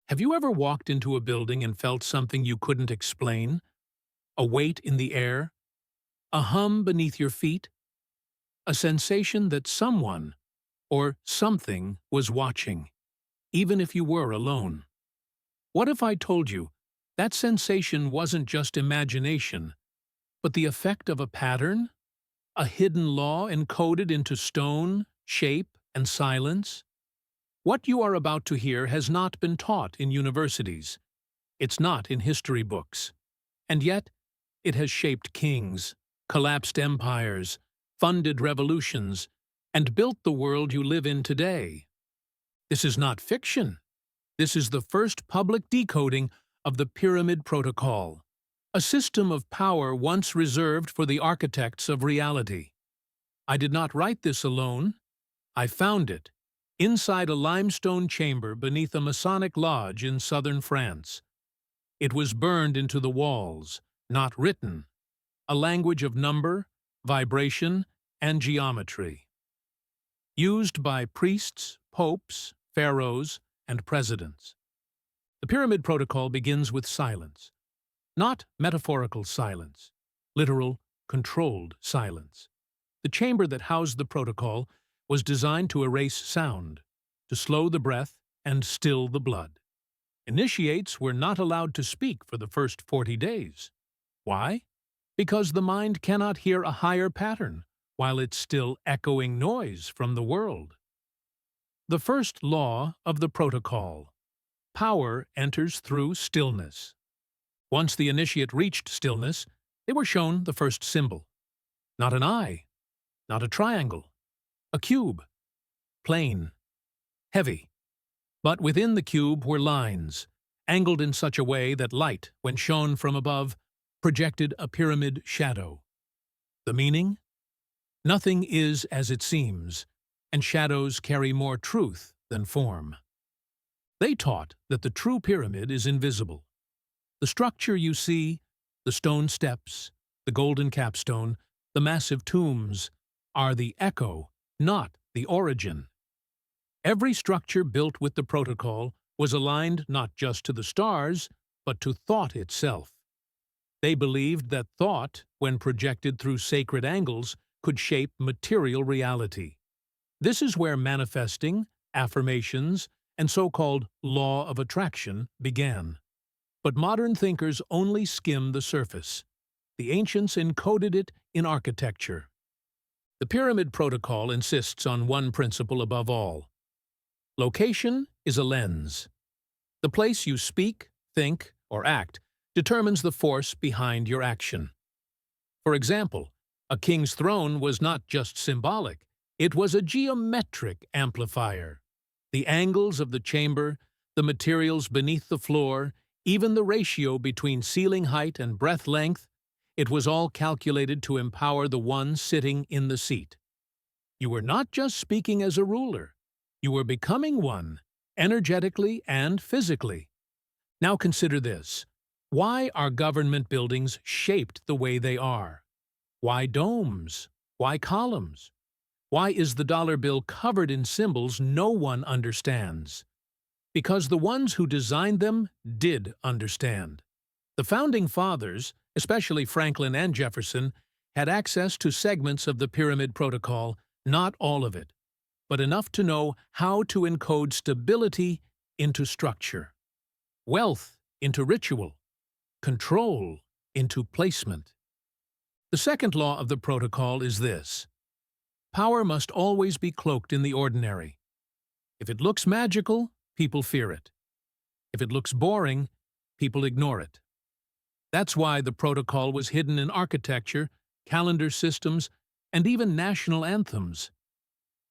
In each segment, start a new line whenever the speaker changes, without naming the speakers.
Have you ever walked into a building and felt something you couldn't explain? A weight in the air? A hum beneath your feet? A sensation that someone or something was watching, even if you were alone? What if I told you that sensation wasn't just imagination, but the effect of a pattern? A hidden law encoded into stone, shape, and silence? What you are about to hear has not been taught in universities. It's not in history books. And yet, it has shaped kings, collapsed empires, funded revolutions, and built the world you live in today. This is not fiction. This is the first public decoding of the Pyramid Protocol, a system of power once reserved for the architects of reality. I did not write this alone. I found it inside a limestone chamber beneath a Masonic lodge in southern France. It was burned into the walls, not written, a language of number, vibration, and geometry. Used by priests, popes, pharaohs, and presidents. The Pyramid Protocol begins with silence. Not metaphorical silence, literal, controlled silence. The chamber that housed the protocol was designed to erase sound, to slow the breath and still the blood. Initiates were not allowed to speak for the first 40 days. Why? Because the mind cannot hear a higher pattern while it's still echoing noise from the world. The first law of the protocol. Power enters through stillness. Once the initiate reached stillness, they were shown the first symbol. Not an eye, not a triangle, a cube, plain, heavy. But within the cube were lines, angled in such a way that light, when shone from above, projected a pyramid shadow. The meaning? Nothing is as it seems, and shadows carry more truth than form. They taught that the true pyramid is invisible. The structure you see, the stone steps, the golden capstone, the massive tombs, are the echo, not the origin. Every structure built with the protocol was aligned not just to the stars, but to thought itself. They believed that thought, when projected through sacred angles, could shape material reality. This is where manifesting, affirmations, and so-called law of attraction began. But modern thinkers only skim the surface. The ancients encoded it in architecture. The Pyramid Protocol insists on one principle above all. Location is a lens. The place you speak, think, or act determines the force behind your action. For example, a king's throne was not just symbolic, it was a geometric amplifier. The angles of the chamber, the materials beneath the floor, even the ratio between ceiling height and breath length, it was all calculated to empower the one sitting in the seat. You were not just speaking as a ruler. You were becoming one, energetically and physically. Now consider this. Why are government buildings shaped the way they are? Why domes? Why columns? Why is the dollar bill covered in symbols no one understands? Because the ones who designed them did understand. The Founding Fathers, especially Franklin and Jefferson, had access to segments of the Pyramid Protocol, not all of it, but enough to know how to encode stability into structure, wealth into ritual, control into placement. The second law of the protocol is this. Power must always be cloaked in the ordinary. If it looks magical, people fear it. If it looks boring, people ignore it. That's why the protocol was hidden in architecture, calendar systems, and even national anthems.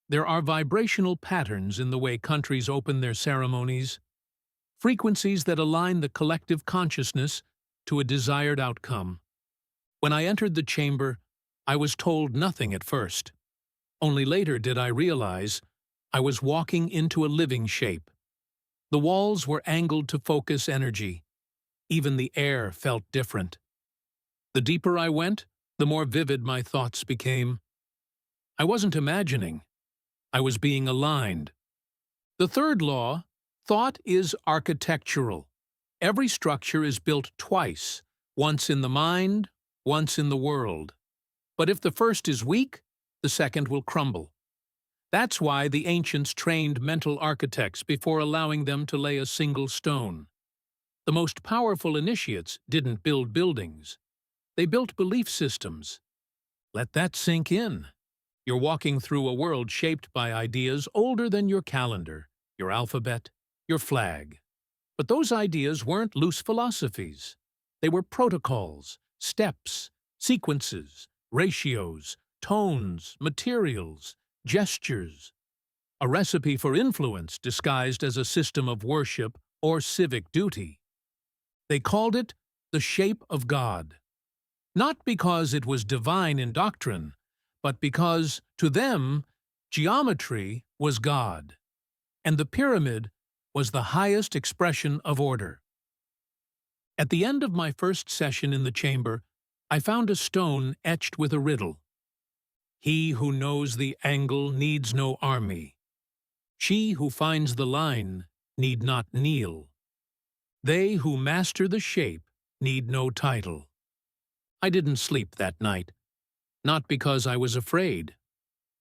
There are vibrational patterns in the way countries open their ceremonies, frequencies that align the collective consciousness to a desired outcome. When I entered the chamber, I was told nothing at first. Only later did I realize I was walking into a living shape. The walls were angled to focus energy. Even the air felt different. The deeper I went, the more vivid my thoughts became. I wasn't imagining. I was being aligned. The third law, Thought is architectural. Every structure is built twice, once in the mind, once in the world. But if the first is weak, the second will crumble. That's why the ancients trained mental architects before allowing them to lay a single stone. The most powerful initiates didn't build buildings. They built belief systems. Let that sink in. You're walking through a world shaped by ideas older than your calendar, your alphabet, your flag. But those ideas weren't loose philosophies. They were protocols, steps, sequences, ratios, tones, materials, gestures. A recipe for influence disguised as a system of worship or civic duty. They called it the shape of God. Not because it was divine in doctrine, but because, to them, geometry was God, and the pyramid was the highest expression of order. At the end of my first session in the chamber, I found a stone etched with a riddle. He who knows the angle needs no army. She who finds the line need not kneel. They who master the shape need no title. I didn't sleep that night, not because I was afraid,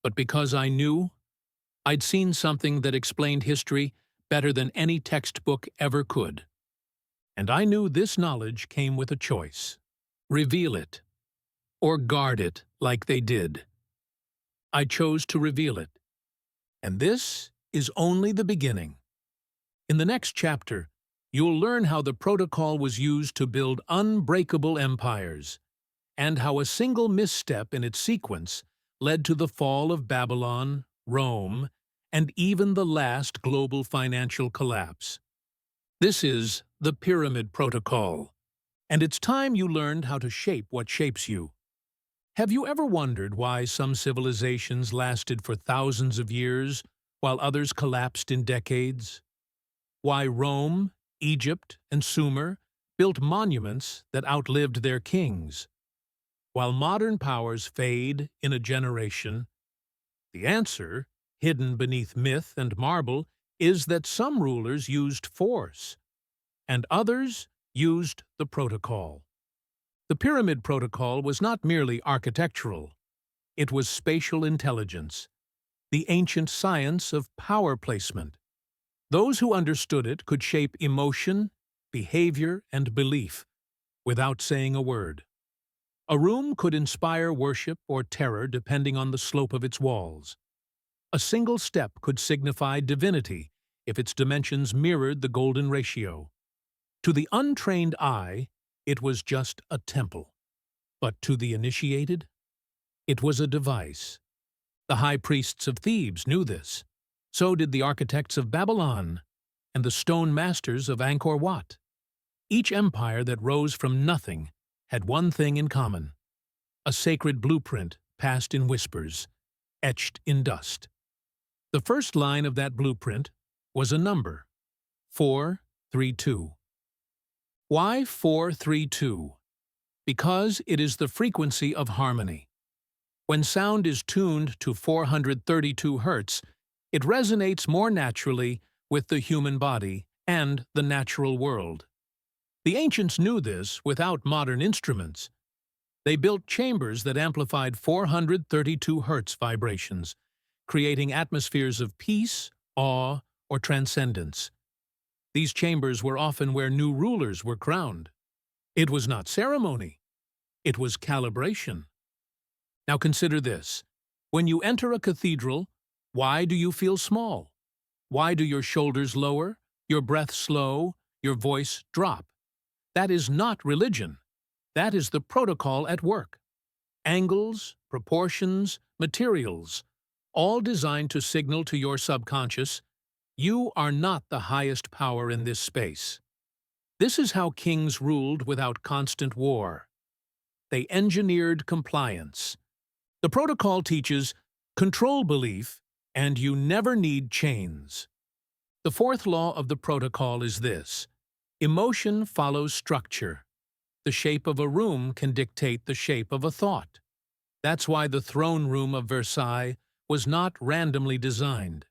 but because I knew I'd seen something that explained history better than any textbook ever could. And I knew this knowledge came with a choice. Reveal it, or guard it like they did. I chose to reveal it. And this is only the beginning. In the next chapter, you'll learn how the protocol was used to build unbreakable empires, and how a single misstep in its sequence led to the fall of Babylon, Rome, and even the last global financial collapse. This is the Pyramid Protocol, and it's time you learned how to shape what shapes you. Have you ever wondered why some civilizations lasted for thousands of years while others collapsed in decades? Why Rome, Egypt, and Sumer built monuments that outlived their kings, while modern powers fade in a generation? The answer, hidden beneath myth and marble, is that some rulers used force, and others used the protocol. The Pyramid Protocol was not merely architectural. It was spatial intelligence, the ancient science of power placement. Those who understood it could shape emotion, behavior, and belief without saying a word. A room could inspire worship or terror depending on the slope of its walls. A single step could signify divinity if its dimensions mirrored the golden ratio. To the untrained eye, it was just a temple. But to the initiated, it was a device. The high priests of Thebes knew this. So did the architects of Babylon and the stone masters of Angkor Wat. Each empire that rose from nothing had one thing in common: a sacred blueprint passed in whispers, etched in dust. The first line of that blueprint was a number: 432. Why 432? Because it is the frequency of harmony. When sound is tuned to 432 Hz, it resonates more naturally with the human body and the natural world. The ancients knew this without modern instruments. They built chambers that amplified 432 Hz vibrations, creating atmospheres of peace, awe, or transcendence. These chambers were often where new rulers were crowned. It was not ceremony. It was calibration. Now consider this. When you enter a cathedral, why do you feel small? Why do your shoulders lower, your breath slow, your voice drop? That is not religion. That is the protocol at work. Angles, proportions, materials, all designed to signal to your subconscious, you are not the highest power in this space. This is how kings ruled without constant war. They engineered compliance. The protocol teaches, control belief, and you never need chains. The fourth law of the protocol is this: emotion follows structure. The shape of a room can dictate the shape of a thought. That's why the throne room of Versailles was not randomly designed.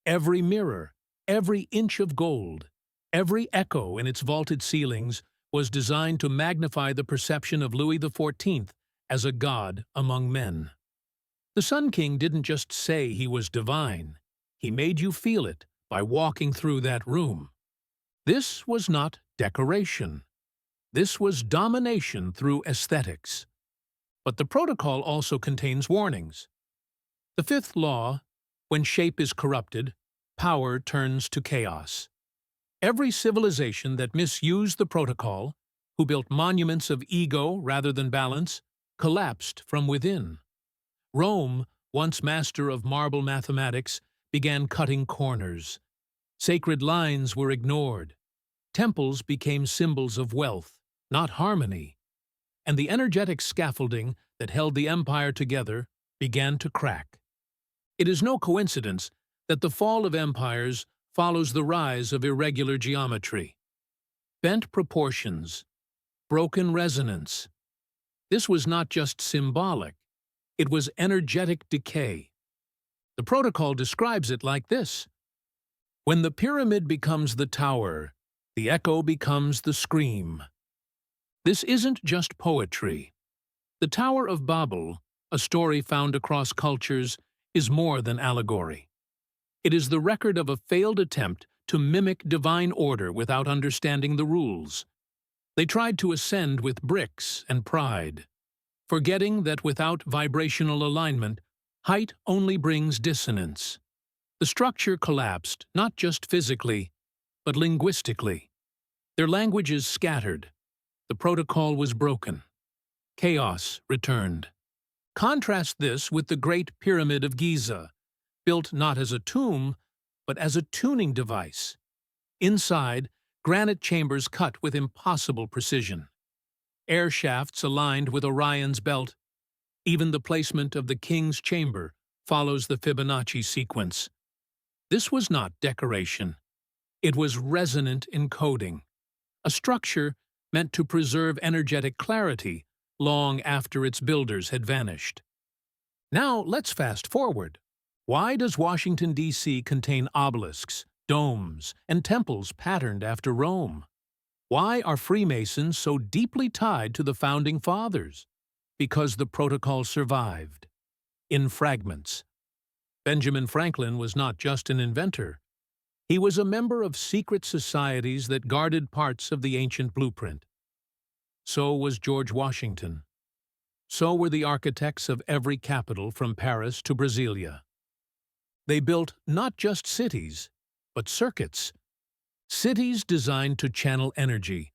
Every mirror, Every inch of gold, every echo in its vaulted ceilings was designed to magnify the perception of Louis XIV as a god among men. The Sun King didn't just say he was divine, he made you feel it by walking through that room. This was not decoration. This was domination through aesthetics. But the protocol also contains warnings. The fifth law: when shape is corrupted, power turns to chaos. Every civilization that misused the protocol, who built monuments of ego rather than balance, collapsed from within. Rome, once master of marble mathematics, began cutting corners. Sacred lines were ignored. Temples became symbols of wealth, not harmony. And the energetic scaffolding that held the empire together began to crack. It is no coincidence that the fall of empires follows the rise of irregular geometry. Bent proportions, broken resonance. This was not just symbolic, it was energetic decay. The protocol describes it like this: when the pyramid becomes the tower, the echo becomes the scream. This isn't just poetry. The Tower of Babel, a story found across cultures, is more than allegory. It is the record of a failed attempt to mimic divine order without understanding the rules. They tried to ascend with bricks and pride, forgetting that without vibrational alignment, height only brings dissonance. The structure collapsed, not just physically, but linguistically. Their languages scattered. The protocol was broken. Chaos returned. Contrast this with the Great Pyramid of Giza, built not as a tomb, but as a tuning device. Inside, granite chambers cut with impossible precision. Air shafts aligned with Orion's belt. Even the placement of the king's chamber follows the Fibonacci sequence. This was not decoration. It was resonant encoding, a structure meant to preserve energetic clarity long after its builders had vanished. Now let's fast forward. Why does Washington, D.C. contain obelisks, domes, and temples patterned after Rome? Why are Freemasons so deeply tied to the Founding Fathers? Because the protocol survived. In fragments. Benjamin Franklin was not just an inventor. He was a member of secret societies that guarded parts of the ancient blueprint. So was George Washington. So were the architects of every capital from Paris to Brasilia. They built not just cities, but circuits. Cities designed to channel energy,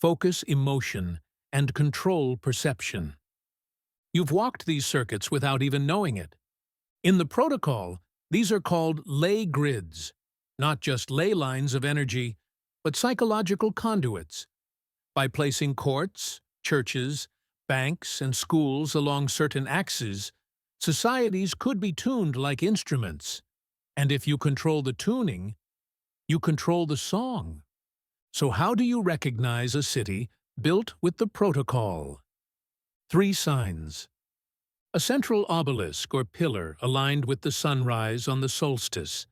focus emotion, and control perception. You've walked these circuits without even knowing it. In the protocol, these are called ley grids, not just ley lines of energy, but psychological conduits. By placing courts, churches, banks, and schools along certain axes, societies could be tuned like instruments. And if you control the tuning, you control the song. So how do you recognize a city built with the protocol? 3 signs. A central obelisk or pillar aligned with the sunrise on the solstice.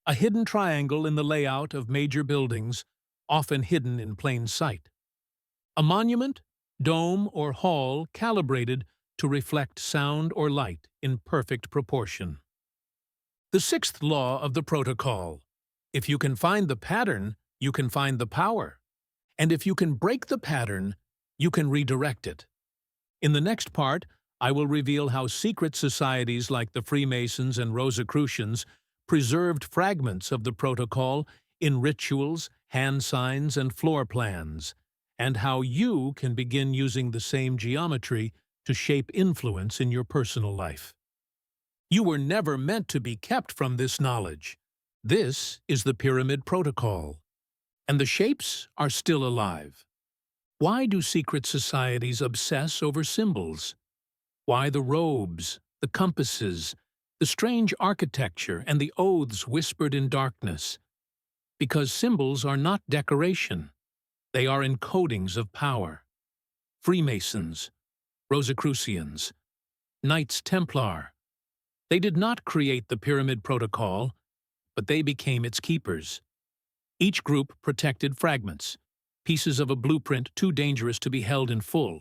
A hidden triangle in the layout of major buildings, often hidden in plain sight. A monument, dome, or hall calibrated to reflect sound or light in perfect proportion. The 6th law of the protocol. If you can find the pattern, you can find the power. And if you can break the pattern, you can redirect it. In the next part, I will reveal how secret societies like the Freemasons and Rosicrucians preserved fragments of the protocol in rituals, hand signs, and floor plans, and how you can begin using the same geometry to shape influence in your personal life. You were never meant to be kept from this knowledge. This is the Pyramid Protocol, and the shapes are still alive. Why do secret societies obsess over symbols? Why the robes, the compasses, the strange architecture, and the oaths whispered in darkness? Because symbols are not decoration. They are encodings of power. Freemasons, Rosicrucians, Knights Templar. They did not create the Pyramid Protocol, but they became its keepers. Each group protected fragments, pieces of a blueprint too dangerous to be held in full.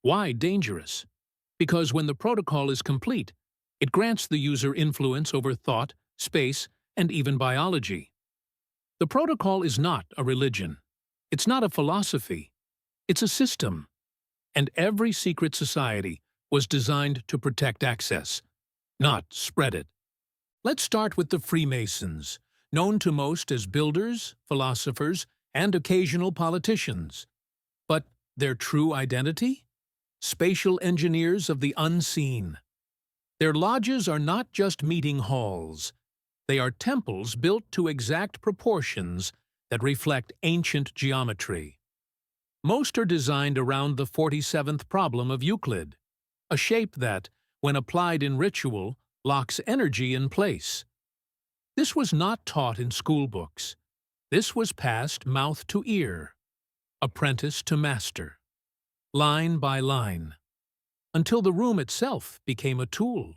Why dangerous? Because when the protocol is complete, it grants the user influence over thought, space, and even biology. The protocol is not a religion. It's not a philosophy. It's a system. And every secret society was designed to protect access, not spread it. Let's start with the Freemasons, known to most as builders, philosophers, and occasional politicians. But their true identity? Spatial engineers of the unseen. Their lodges are not just meeting halls. They are temples built to exact proportions that reflect ancient geometry. Most are designed around the 47th problem of Euclid, a shape that, when applied in ritual, locks energy in place. This was not taught in school books. This was passed mouth to ear, apprentice to master, line by line, until the room itself became a tool.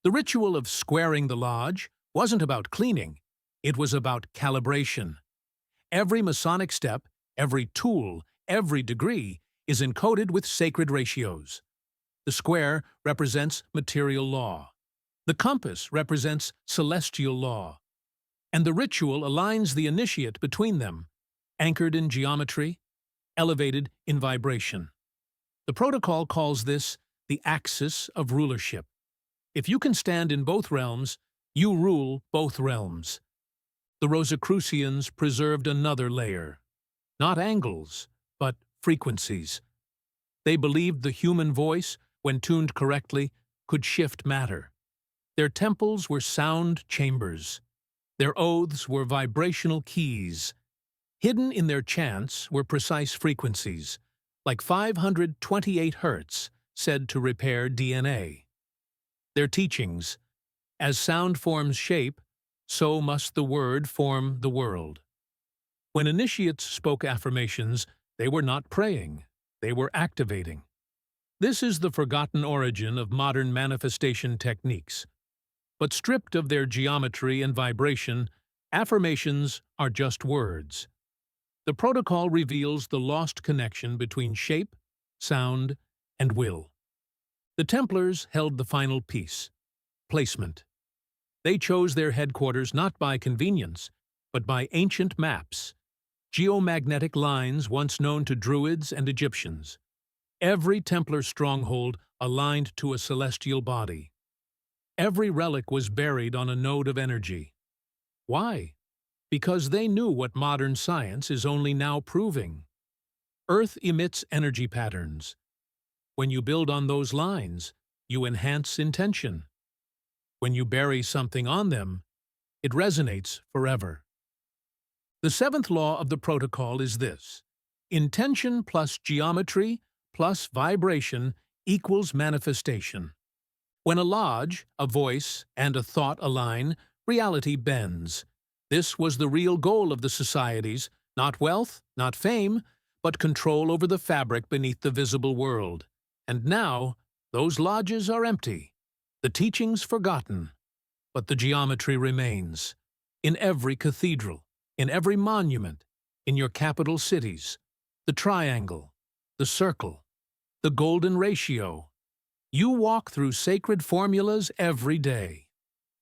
The ritual of squaring the lodge wasn't about cleaning, it was about calibration. Every Masonic step, every tool, every degree is encoded with sacred ratios. The square represents material law. The compass represents celestial law. And the ritual aligns the initiate between them, anchored in geometry, elevated in vibration. The protocol calls this the axis of rulership. If you can stand in both realms, you rule both realms. The Rosicrucians preserved another layer, not angles, but frequencies. They believed the human voice, when tuned correctly, could shift matter. Their temples were sound chambers. Their oaths were vibrational keys. Hidden in their chants were precise frequencies, like 528 Hz, said to repair DNA. Their teachings: as sound forms shape, so must the word form the world. When initiates spoke affirmations, they were not praying, they were activating. This is the forgotten origin of modern manifestation techniques. But stripped of their geometry and vibration, affirmations are just words. The protocol reveals the lost connection between shape, sound, and will. The Templars held the final piece: placement. They chose their headquarters not by convenience, but by ancient maps, geomagnetic lines once known to Druids and Egyptians. Every Templar stronghold aligned to a celestial body. Every relic was buried on a node of energy. Why? Because they knew what modern science is only now proving. Earth emits energy patterns. When you build on those lines, you enhance intention. When you bury something on them, it resonates forever. The seventh law of the protocol is this: intention plus geometry plus vibration equals manifestation. When a lodge, a voice, and a thought align, reality bends. This was the real goal of the societies: not wealth, not fame, but control over the fabric beneath the visible world. And now, those lodges are empty, the teachings forgotten, but the geometry remains. In every cathedral, in every monument, in your capital cities, the triangle, the circle, the golden ratio. You walk through sacred formulas every day,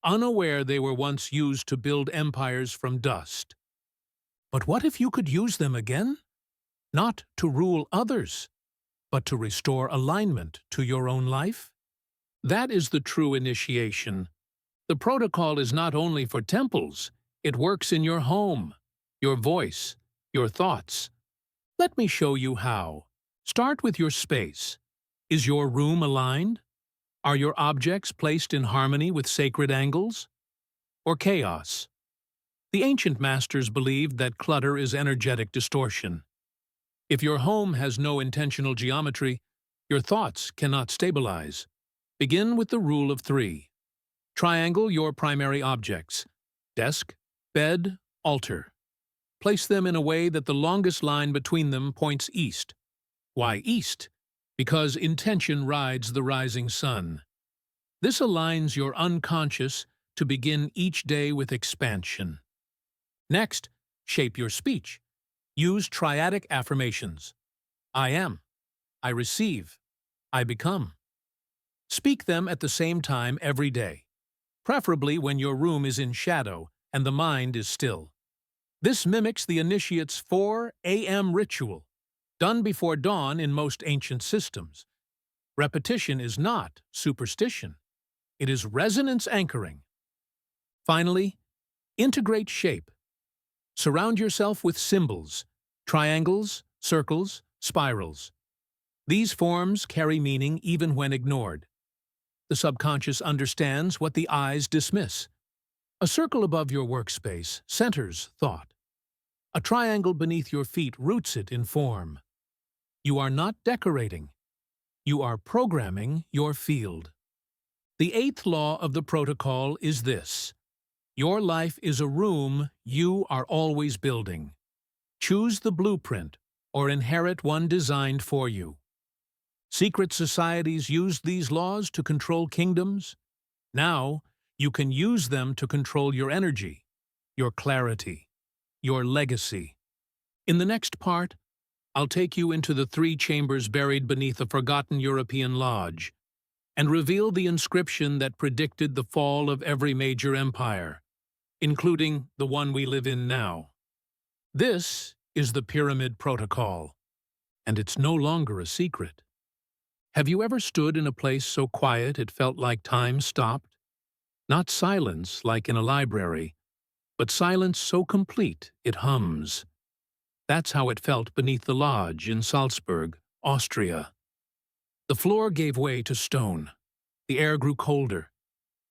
unaware they were once used to build empires from dust. But what if you could use them again? Not to rule others, but to restore alignment to your own life? That is the true initiation. The protocol is not only for temples, it works in your home, your voice, your thoughts. Let me show you how. Start with your space. Is your room aligned? Are your objects placed in harmony with sacred angles? Or chaos? The ancient masters believed that clutter is energetic distortion. If your home has no intentional geometry, your thoughts cannot stabilize. Begin with the rule of 3. Triangle your primary objects: desk, bed, altar. Place them in a way that the longest line between them points east. Why east? Because intention rides the rising sun. This aligns your unconscious to begin each day with expansion. Next, shape your speech. Use triadic affirmations. I am. I receive. I become. Speak them at the same time every day, preferably when your room is in shadow and the mind is still. This mimics the initiate's 4 a.m. ritual, done before dawn in most ancient systems. Repetition is not superstition. It is resonance anchoring. Finally, integrate shape. Surround yourself with symbols, triangles, circles, spirals. These forms carry meaning even when ignored. The subconscious understands what the eyes dismiss. A circle above your workspace centers thought. A triangle beneath your feet roots it in form. You are not decorating. You are programming your field. The 8th law of the protocol is this: your life is a room you are always building. Choose the blueprint or inherit one designed for you. Secret societies used these laws to control kingdoms. Now, you can use them to control your energy, your clarity, your legacy. In the next part, I'll take you into the 3 chambers buried beneath a forgotten European lodge and reveal the inscription that predicted the fall of every major empire, including the one we live in now. This is the Pyramid Protocol, and it's no longer a secret. Have you ever stood in a place so quiet it felt like time stopped? Not silence like in a library, but silence so complete it hums. That's how it felt beneath the lodge in Salzburg, Austria. The floor gave way to stone. The air grew colder.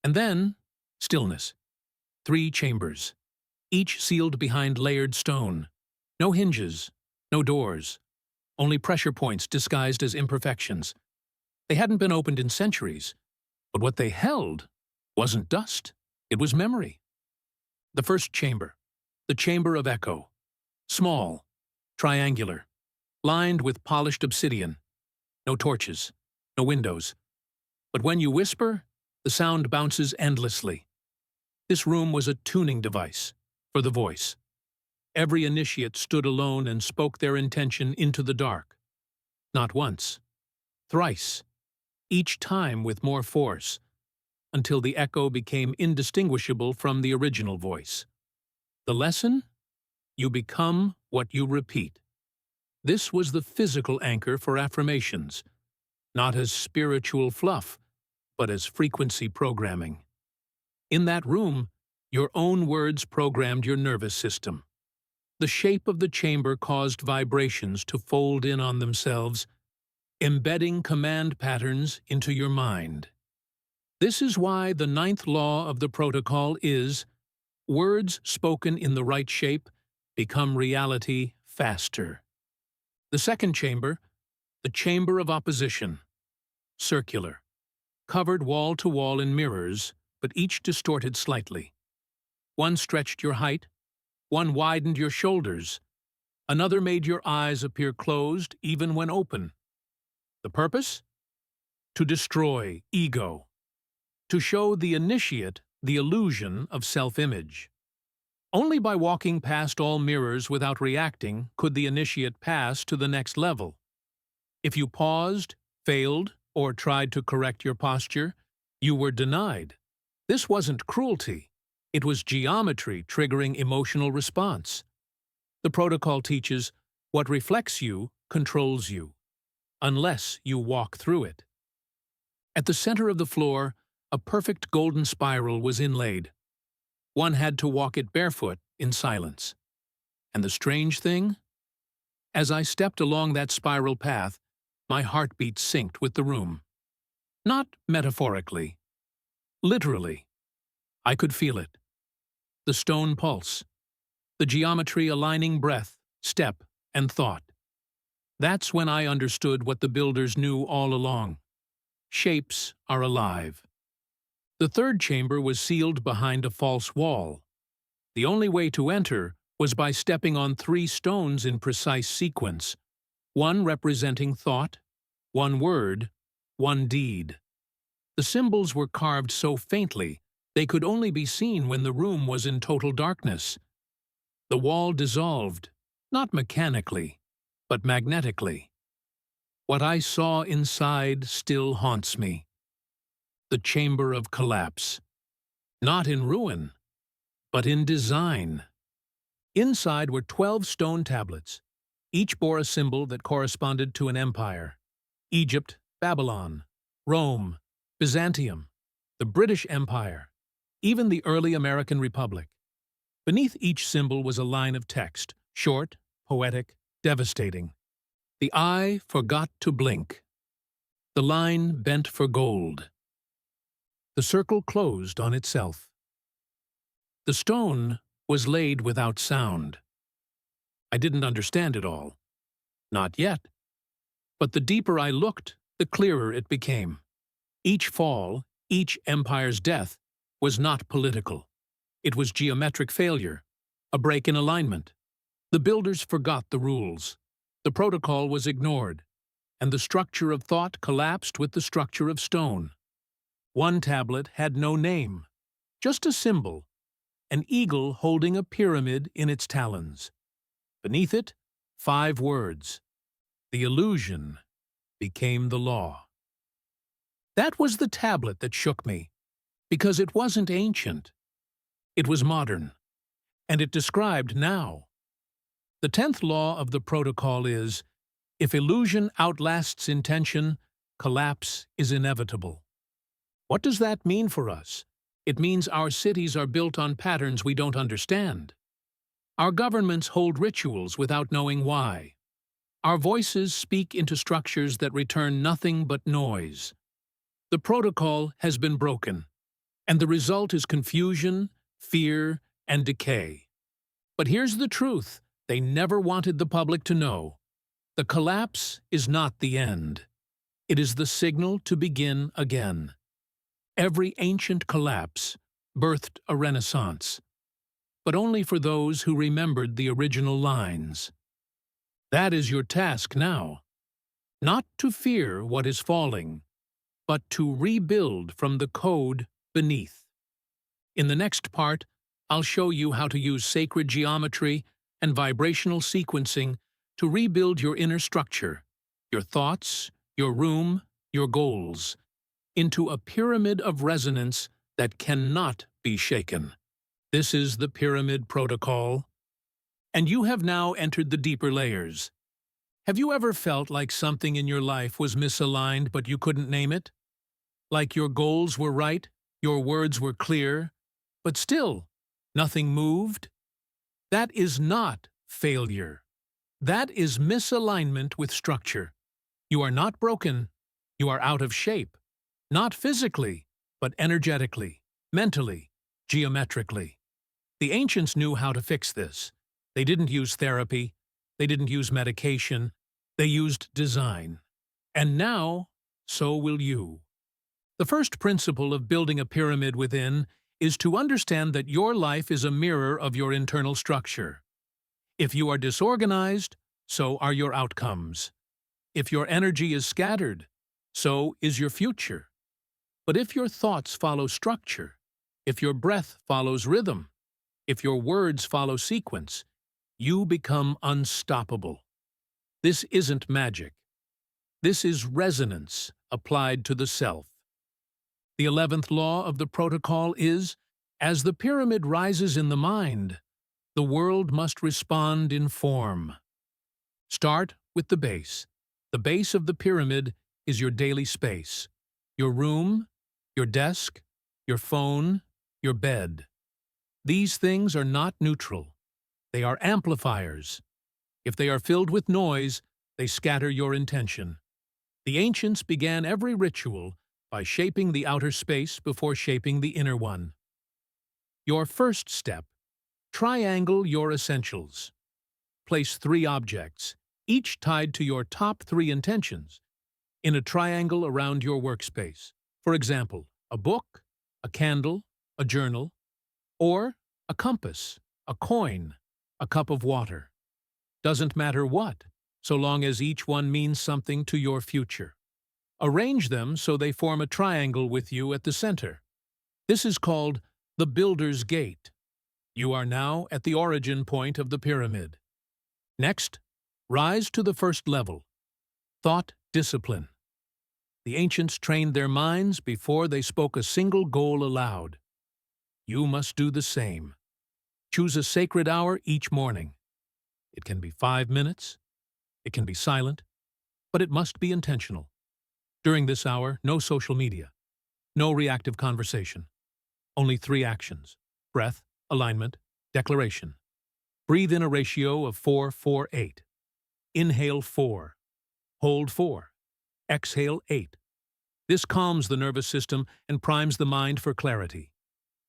And then, stillness. 3 chambers, each sealed behind layered stone. No hinges, no doors, only pressure points disguised as imperfections. They hadn't been opened in centuries, but what they held wasn't dust, it was memory. The first chamber, the Chamber of Echo. Small, triangular, lined with polished obsidian. No torches, no windows. But when you whisper, the sound bounces endlessly. This room was a tuning device for the voice. Every initiate stood alone and spoke their intention into the dark. Not once, thrice, each time with more force, until the echo became indistinguishable from the original voice. The lesson? You become what you repeat. This was the physical anchor for affirmations, not as spiritual fluff, but as frequency programming. In that room, your own words programmed your nervous system. The shape of the chamber caused vibrations to fold in on themselves, embedding command patterns into your mind. This is why the 9th law of the protocol is, words spoken in the right shape become reality faster. The second chamber, the Chamber of Opposition. Circular, covered wall to wall in mirrors, but each distorted slightly. One stretched your height, one widened your shoulders, another made your eyes appear closed even when open. The purpose? To destroy ego, to show the initiate the illusion of self-image. Only by walking past all mirrors without reacting could the initiate pass to the next level. If you paused, failed, or tried to correct your posture, you were denied. This wasn't cruelty. It was geometry triggering emotional response. The protocol teaches what reflects you controls you, unless you walk through it. At the center of the floor, a perfect golden spiral was inlaid. One had to walk it barefoot in silence. And the strange thing? As I stepped along that spiral path, my heartbeat synced with the room. Not metaphorically. Literally. I could feel it. The stone pulse. The geometry aligning breath, step, and thought. That's when I understood what the builders knew all along. Shapes are alive. The third chamber was sealed behind a false wall. The only way to enter was by stepping on 3 stones in precise sequence, one representing thought, one word, one deed. The symbols were carved so faintly They could only be seen when the room was in total darkness. The wall dissolved, not mechanically, but magnetically. What I saw inside still haunts me. The chamber of collapse. Not in ruin, but in design. Inside were 12 stone tablets. Each bore a symbol that corresponded to an empire. Egypt, Babylon, Rome, Byzantium, the British Empire, even the early American Republic. Beneath each symbol was a line of text, short, poetic, devastating. The eye forgot to blink. The line bent for gold. The circle closed on itself. The stone was laid without sound. I didn't understand it all. Not yet. But the deeper I looked, the clearer it became. Each fall, each empire's death, was not political. It was geometric failure, a break in alignment. The builders forgot the rules. The protocol was ignored, and the structure of thought collapsed with the structure of stone. One tablet had no name, just a symbol, an eagle holding a pyramid in its talons. Beneath it, 5 words. The illusion became the law. That was the tablet that shook me, because it wasn't ancient. It was modern, and it described now. The 10th law of the protocol is, if illusion outlasts intention, collapse is inevitable. What does that mean for us? It means our cities are built on patterns we don't understand. Our governments hold rituals without knowing why. Our voices speak into structures that return nothing but noise. The protocol has been broken, and the result is confusion, fear, and decay. But here's the truth they never wanted the public to know. The collapse is not the end. It is the signal to begin again. Every ancient collapse birthed a renaissance, but only for those who remembered the original lines. That is your task now. Not to fear what is falling, but to rebuild from the code beneath. In the next part, I'll show you how to use sacred geometry and vibrational sequencing to rebuild your inner structure, your thoughts, your room, your goals, into a pyramid of resonance that cannot be shaken. This is the Pyramid Protocol, and you have now entered the deeper layers. Have you ever felt like something in your life was misaligned but you couldn't name it? Like your goals were right, your words were clear, but still, nothing moved? That is not failure. That is misalignment with structure. You are not broken. You are out of shape. Not physically, but energetically, mentally, geometrically. The ancients knew how to fix this. They didn't use therapy. They didn't use medication. They used design. And now, so will you. The first principle of building a pyramid within is to understand that your life is a mirror of your internal structure. If you are disorganized, so are your outcomes. If your energy is scattered, so is your future. But if your thoughts follow structure, if your breath follows rhythm, if your words follow sequence, you become unstoppable. This isn't magic. This is resonance applied to the self. The 11th law of the protocol is, as the pyramid rises in the mind, the world must respond in form. Start with the base. The base of the pyramid is your daily space, your room, your desk, your phone, your bed. These things are not neutral. They are amplifiers. If they are filled with noise, they scatter your intention. The ancients began every ritual by shaping the outer space before shaping the inner one. Your first step: triangle your essentials. Place 3 objects, each tied to your top 3 intentions, in a triangle around your workspace. For example, a book, a candle, a journal, or a compass, a coin, a cup of water. Doesn't matter what, so long as each one means something to your future. Arrange them so they form a triangle with you at the center. This is called the Builder's Gate. You are now at the origin point of the pyramid. Next, rise to the first level, thought discipline. The ancients trained their minds before they spoke a single goal aloud. You must do the same. Choose a sacred hour each morning. It can be 5 minutes, it can be silent, but it must be intentional. During this hour, no social media, no reactive conversation. Only 3 actions: breath, alignment, declaration. Breathe in a ratio of 4-4-8. Inhale 4, hold 4, exhale 8. This calms the nervous system and primes the mind for clarity.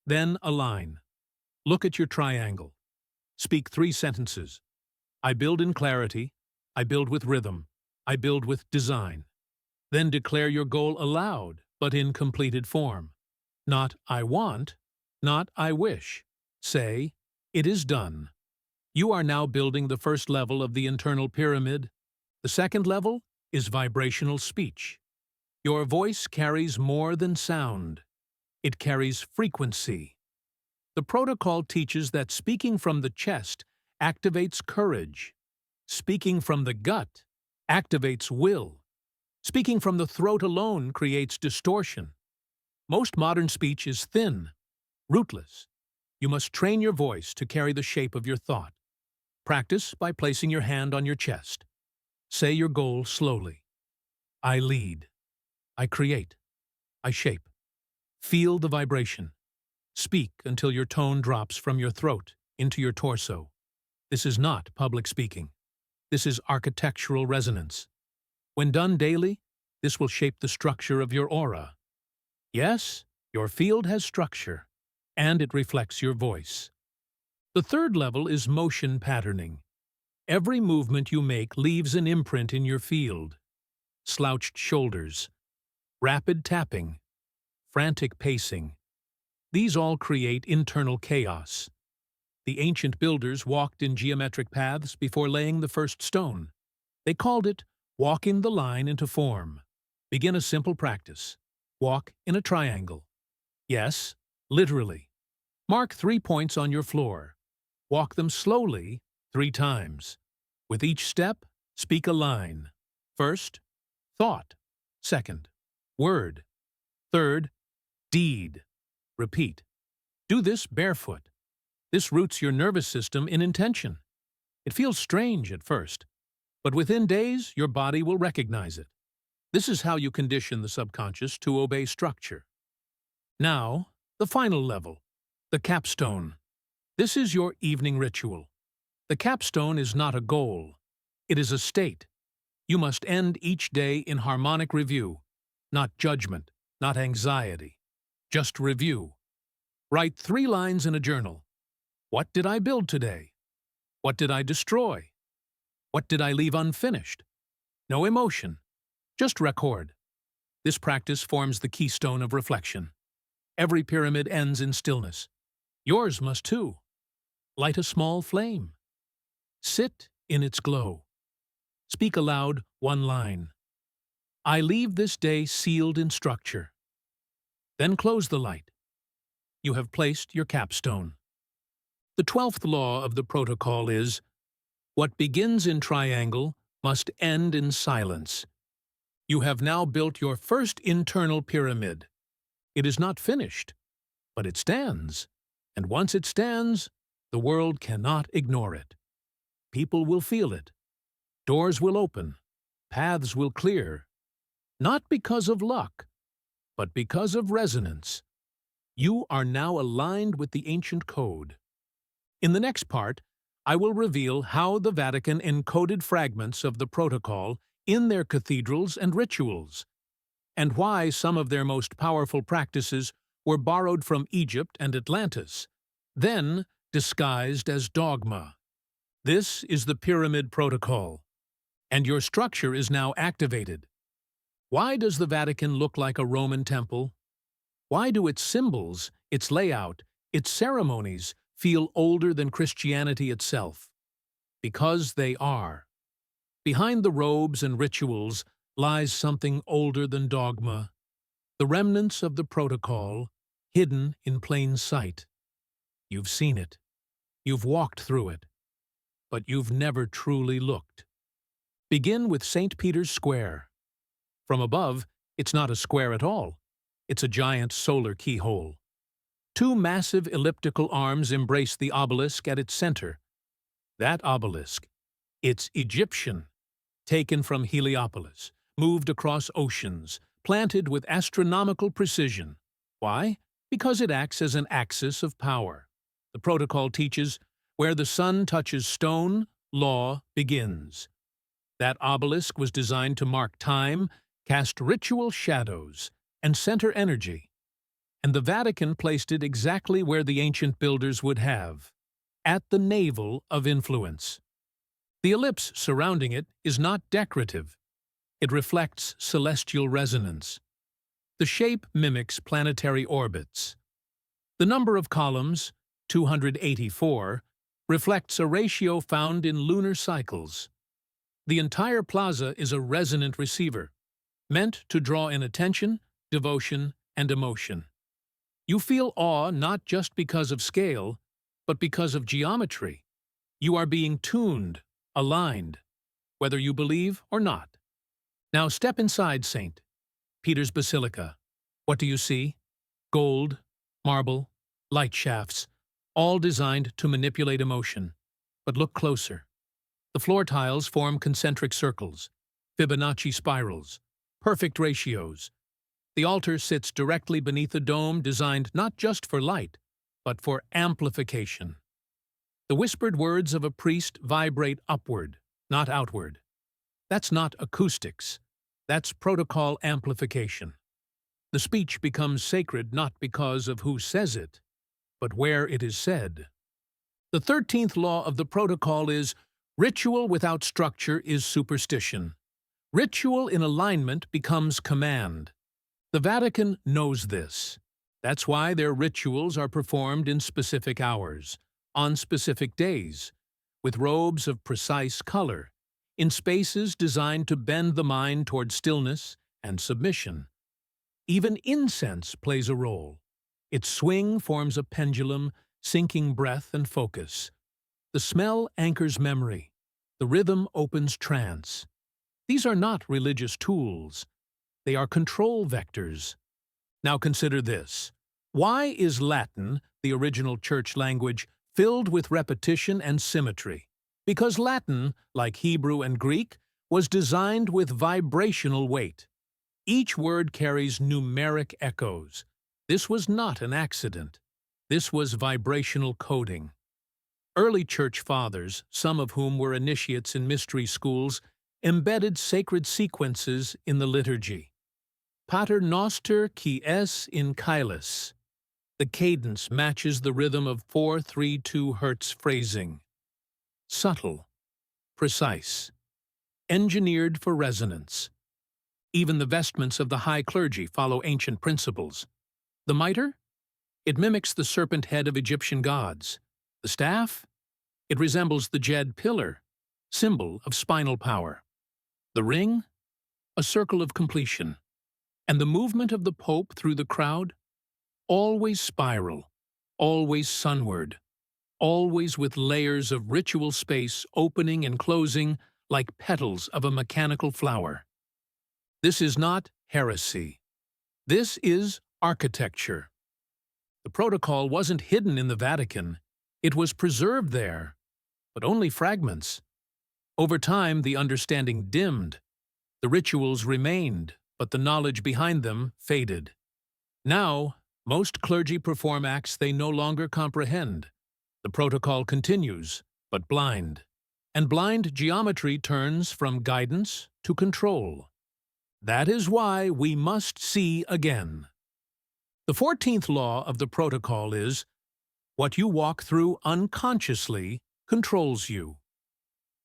Then align. Look at your triangle. Speak 3 sentences. I build in clarity, I build with rhythm, I build with design. Then declare your goal aloud, but in completed form. Not I want, not I wish. Say, it is done. You are now building the first level of the internal pyramid. The second level is vibrational speech. Your voice carries more than sound. It carries frequency. The protocol teaches that speaking from the chest activates courage. Speaking from the gut activates will. Speaking from the throat alone creates distortion. Most modern speech is thin, rootless. You must train your voice to carry the shape of your thought. Practice by placing your hand on your chest. Say your goal slowly. I lead. I create. I shape. Feel the vibration. Speak until your tone drops from your throat into your torso. This is not public speaking. This is architectural resonance. When done daily, this will shape the structure of your aura. Yes, your field has structure, and it reflects your voice. The third level is motion patterning. Every movement you make leaves an imprint in your field. Slouched shoulders, rapid tapping, frantic pacing. These all create internal chaos. The ancient builders walked in geometric paths before laying the first stone. They called it walking the line into form. Begin a simple practice. Walk in a triangle. Yes, literally. Mark 3 points on your floor. Walk them slowly 3 times. With each step, speak a line. First, thought. Second, word. Third, deed. Repeat. Do this barefoot. This roots your nervous system in intention. It feels strange at first, but within days, your body will recognize it. This is how you condition the subconscious to obey structure. Now, the final level, the capstone. This is your evening ritual. The capstone is not a goal. It is a state. You must end each day in harmonic review, not judgment, not anxiety, just review. Write 3 lines in a journal. What did I build today? What did I destroy? What did I leave unfinished? No emotion, just record. This practice forms the keystone of reflection. Every pyramid ends in stillness. Yours must too. Light a small flame. Sit in its glow. Speak aloud 1 line. I leave this day sealed in structure. Then close the light. You have placed your capstone. The 12th law of the protocol is, what begins in triangle must end in silence. You have now built your first internal pyramid. It is not finished, but it stands. And once it stands, the world cannot ignore it. People will feel it. Doors will open. Paths will clear. Not because of luck, but because of resonance. You are now aligned with the ancient code. In the next part, I will reveal how the Vatican encoded fragments of the protocol in their cathedrals and rituals, and why some of their most powerful practices were borrowed from Egypt and Atlantis, then disguised as dogma. This is the Pyramid Protocol, and your structure is now activated. Why does the Vatican look like a Roman temple? Why do its symbols, its layout, its ceremonies feel older than Christianity itself? Because they are. Behind the robes and rituals lies something older than dogma, the remnants of the protocol, hidden in plain sight. You've seen it. You've walked through it. But you've never truly looked. Begin with St. Peter's Square. From above, it's not a square at all. It's a giant solar keyhole. Two massive elliptical arms embrace the obelisk at its center. That obelisk, it's Egyptian, taken from Heliopolis, moved across oceans, planted with astronomical precision. Why? Because it acts as an axis of power. The protocol teaches, where the sun touches stone, law begins. That obelisk was designed to mark time, cast ritual shadows, and center energy. And the Vatican placed it exactly where the ancient builders would have, at the navel of influence. The ellipse surrounding it is not decorative. It reflects celestial resonance. The shape mimics planetary orbits. The number of columns, 284, reflects a ratio found in lunar cycles. The entire plaza is a resonant receiver, meant to draw in attention, devotion, and emotion. You feel awe not just because of scale, but because of geometry. You are being tuned, aligned, whether you believe or not. Now step inside St. Peter's Basilica. What do you see? Gold, marble, light shafts, all designed to manipulate emotion. But look closer. The floor tiles form concentric circles, Fibonacci spirals, perfect ratios. The altar sits directly beneath a dome designed not just for light, but for amplification. The whispered words of a priest vibrate upward, not outward. That's not acoustics. That's protocol amplification. The speech becomes sacred not because of who says it, but where it is said. The 13th law of the protocol is, ritual without structure is superstition. Ritual in alignment becomes command. The Vatican knows this. That's why their rituals are performed in specific hours, on specific days, with robes of precise color, in spaces designed to bend the mind toward stillness and submission. Even incense plays a role. Its swing forms a pendulum, syncing breath and focus. The smell anchors memory. The rhythm opens trance. These are not religious tools. They are control vectors. Now consider this. Why is Latin, the original church language, filled with repetition and symmetry? Because Latin, like Hebrew and Greek, was designed with vibrational weight. Each word carries numeric echoes. This was not an accident. This was vibrational coding. Early church fathers, some of whom were initiates in mystery schools, embedded sacred sequences in the liturgy. Pater noster qui es in caelis. The cadence matches the rhythm of 4/3/2 Hertz phrasing. Subtle, precise, engineered for resonance. Even the vestments of the high clergy follow ancient principles. The mitre? It mimics the serpent head of Egyptian gods. The staff? It resembles the Jed pillar, symbol of spinal power. The ring? A circle of completion. And the movement of the Pope through the crowd? Always spiral, always sunward, always with layers of ritual space opening and closing like petals of a mechanical flower. This is not heresy. This is architecture. The protocol wasn't hidden in the Vatican. It was preserved there, but only fragments. Over time, the understanding dimmed. The rituals remained, but the knowledge behind them faded. Now, most clergy perform acts they no longer comprehend. The protocol continues, but blind. And blind geometry turns from guidance to control. That is why we must see again. The 14th law of the protocol is, what you walk through unconsciously controls you.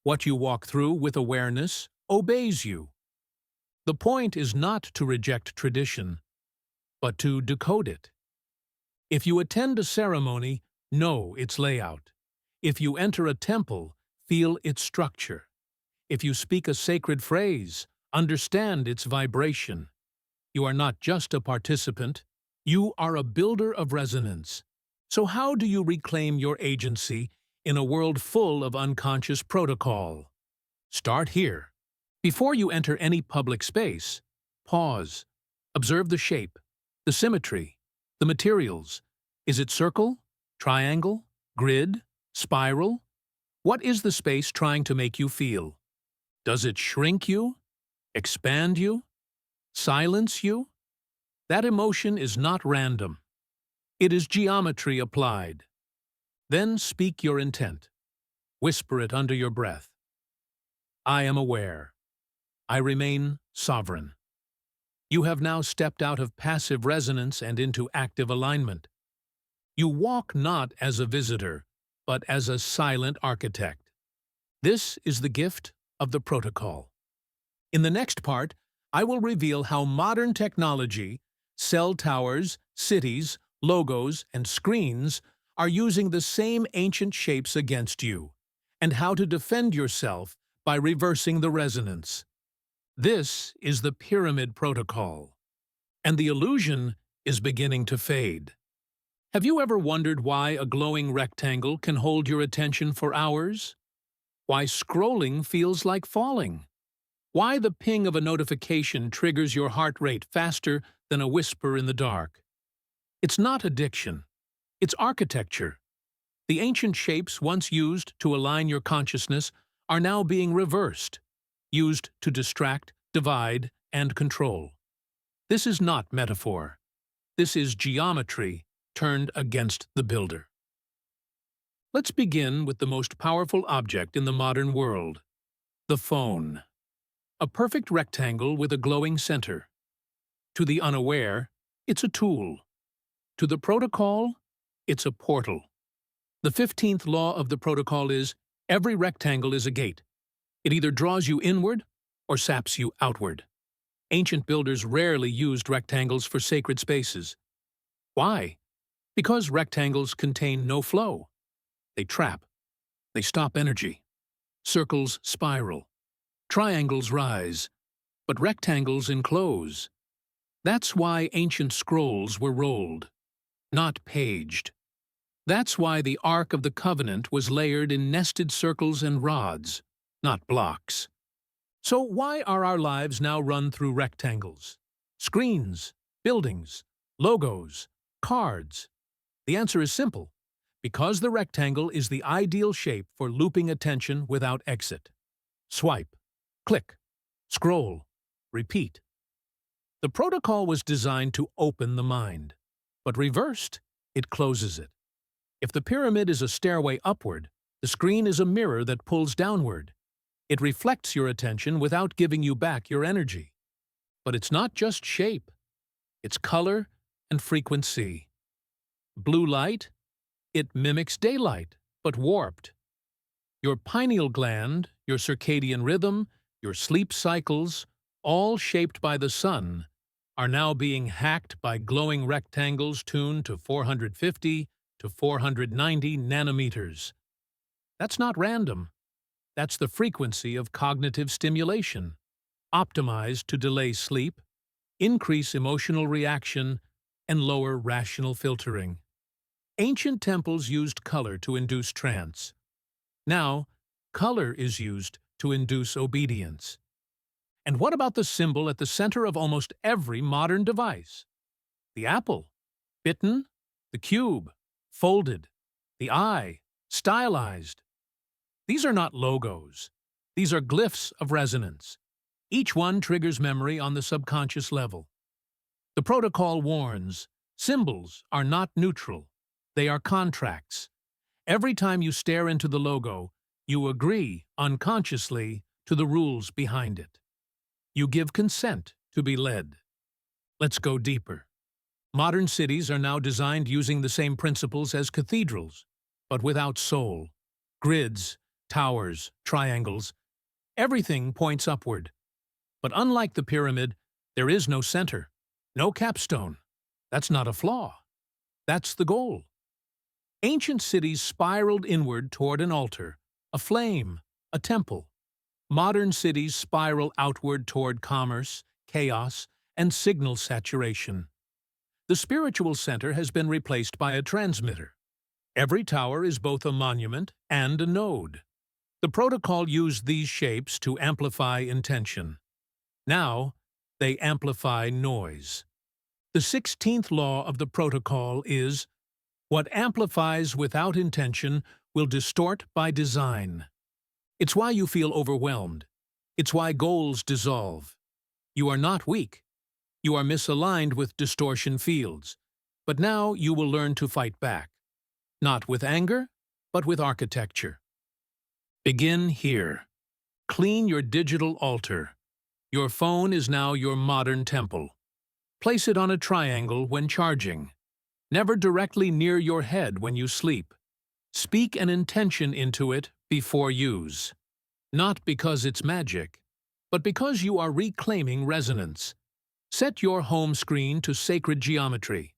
What you walk through with awareness obeys you. The point is not to reject tradition, but to decode it. If you attend a ceremony, know its layout. If you enter a temple, feel its structure. If you speak a sacred phrase, understand its vibration. You are not just a participant, You are a builder of resonance. So how do you reclaim your agency in a world full of unconscious protocol? Start here. Before you enter any public space, pause. Observe the shape, the symmetry, the materials. Is it circle, triangle, grid, spiral? What is the space trying to make you feel? Does it shrink you, expand you, silence you? That emotion is not random. It is geometry applied. Then speak your intent. Whisper it under your breath. I am aware. I remain sovereign. You have now stepped out of passive resonance and into active alignment. You walk not as a visitor, but as a silent architect. This is the gift of the protocol. In the next part, I will reveal how modern technology, cell towers, cities, logos, and screens are using the same ancient shapes against you, and how to defend yourself by reversing the resonance. This is the pyramid protocol, and the illusion is beginning to fade. Have you ever wondered why a glowing rectangle can hold your attention for hours? Why scrolling feels like falling? Why the ping of a notification triggers your heart rate faster than a whisper in the dark? It's not addiction. It's architecture. The ancient shapes once used to align your consciousness are now being reversed, used to distract, divide, and control. This is not metaphor. This is geometry turned against the builder. Let's begin with the most powerful object in the modern world, the phone. A perfect rectangle with a glowing center. To the unaware, it's a tool. To the protocol, it's a portal. The 15th law of the protocol is, every rectangle is a gate. It either draws you inward or saps you outward. Ancient builders rarely used rectangles for sacred spaces. Why? Because rectangles contain no flow. They trap. They stop energy. Circles spiral. Triangles rise. But rectangles enclose. That's why ancient scrolls were rolled, not paged. That's why the Ark of the Covenant was layered in nested circles and rods, not blocks. So why are our lives now run through rectangles? Screens, buildings, logos, cards. The answer is simple. Because the rectangle is the ideal shape for looping attention without exit. Swipe, click, scroll, repeat. The protocol was designed to open the mind, but reversed, it closes it. If the pyramid is a stairway upward, the screen is a mirror that pulls downward. It reflects your attention without giving you back your energy. But it's not just shape. It's color and frequency. Blue light, it mimics daylight, but warped. Your pineal gland, your circadian rhythm, your sleep cycles, all shaped by the sun, are now being hacked by glowing rectangles tuned to 450 to 490 nanometers. That's not random. That's the frequency of cognitive stimulation, optimized to delay sleep, increase emotional reaction, and lower rational filtering. Ancient temples used color to induce trance. Now, color is used to induce obedience. And what about the symbol at the center of almost every modern device? The apple, bitten, the cube, folded, the eye, stylized. These are not logos. These are glyphs of resonance. Each one triggers memory on the subconscious level. The protocol warns, symbols are not neutral. They are contracts. Every time you stare into the logo, you agree, unconsciously, to the rules behind it. You give consent to be led. Let's go deeper. Modern cities are now designed using the same principles as cathedrals, but without soul. Grids, towers, triangles, everything points upward. But unlike the pyramid, there is no center, no capstone. That's not a flaw. That's the goal. Ancient cities spiraled inward toward an altar, a flame, a temple. Modern cities spiral outward toward commerce, chaos, and signal saturation. The spiritual center has been replaced by a transmitter. Every tower is both a monument and a node. The protocol used these shapes to amplify intention. Now, they amplify noise. The 16th law of the protocol is, what amplifies without intention will distort by design. It's why you feel overwhelmed. It's why goals dissolve. You are not weak. You are misaligned with distortion fields. But now you will learn to fight back. Not with anger, but with architecture. Begin here. Clean your digital altar. Your phone is now your modern temple. Place it on a triangle when charging. Never directly near your head when you sleep. Speak an intention into it before use. Not because it's magic, but because you are reclaiming resonance. Set your home screen to sacred geometry.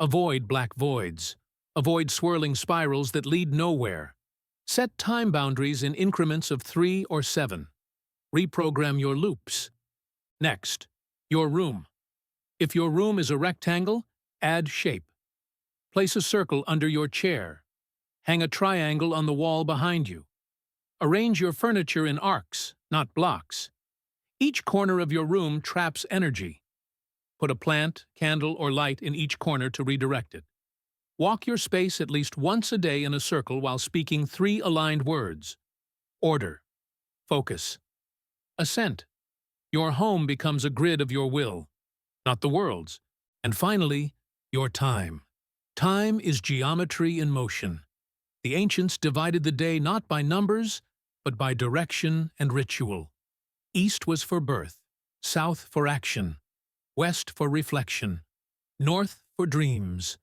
Avoid black voids. Avoid swirling spirals that lead nowhere. Set time boundaries in increments of 3 or 7. Reprogram your loops. Next, your room. If your room is a rectangle, add shape. Place a circle under your chair. Hang a triangle on the wall behind you. Arrange your furniture in arcs, not blocks. Each corner of your room traps energy. Put a plant, candle, or light in each corner to redirect it. Walk your space at least once a day in a circle while speaking 3 aligned words. Order. Focus. Assent. Your home becomes a grid of your will, not the world's. And finally, your time. Time is geometry in motion. The ancients divided the day not by numbers, but by direction and ritual. East was for birth, south for action, west for reflection, north for dreams.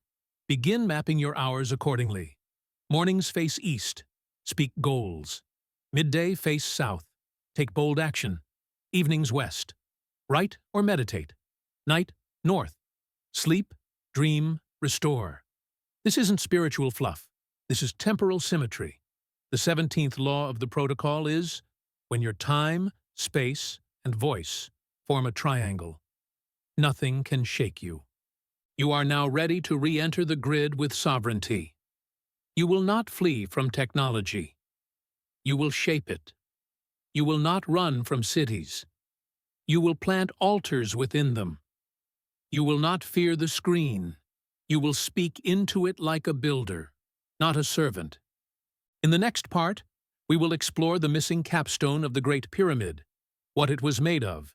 Begin mapping your hours accordingly. Mornings face east, speak goals. Midday face south, take bold action. Evenings west, write or meditate. Night north, sleep, dream, restore. This isn't spiritual fluff. This is temporal symmetry. The 17th law of the protocol is, when your time, space, and voice form a triangle, nothing can shake you. You are now ready to re-enter the grid with sovereignty. You will not flee from technology. You will shape it. You will not run from cities. You will plant altars within them. You will not fear the screen. You will speak into it like a builder, not a servant. In the next part, we will explore the missing capstone of the Great Pyramid, what it was made of,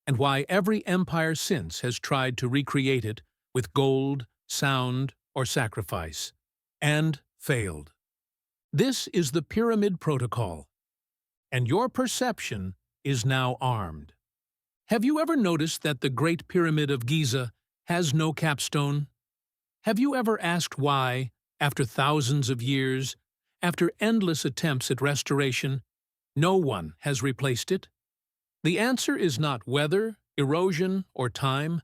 and why every empire since has tried to recreate it with gold, sound, or sacrifice, and failed. This is the Pyramid Protocol, and your perception is now armed. Have you ever noticed that the Great Pyramid of Giza has no capstone? Have you ever asked why, after thousands of years, after endless attempts at restoration, no one has replaced it? The answer is not weather, erosion, or time.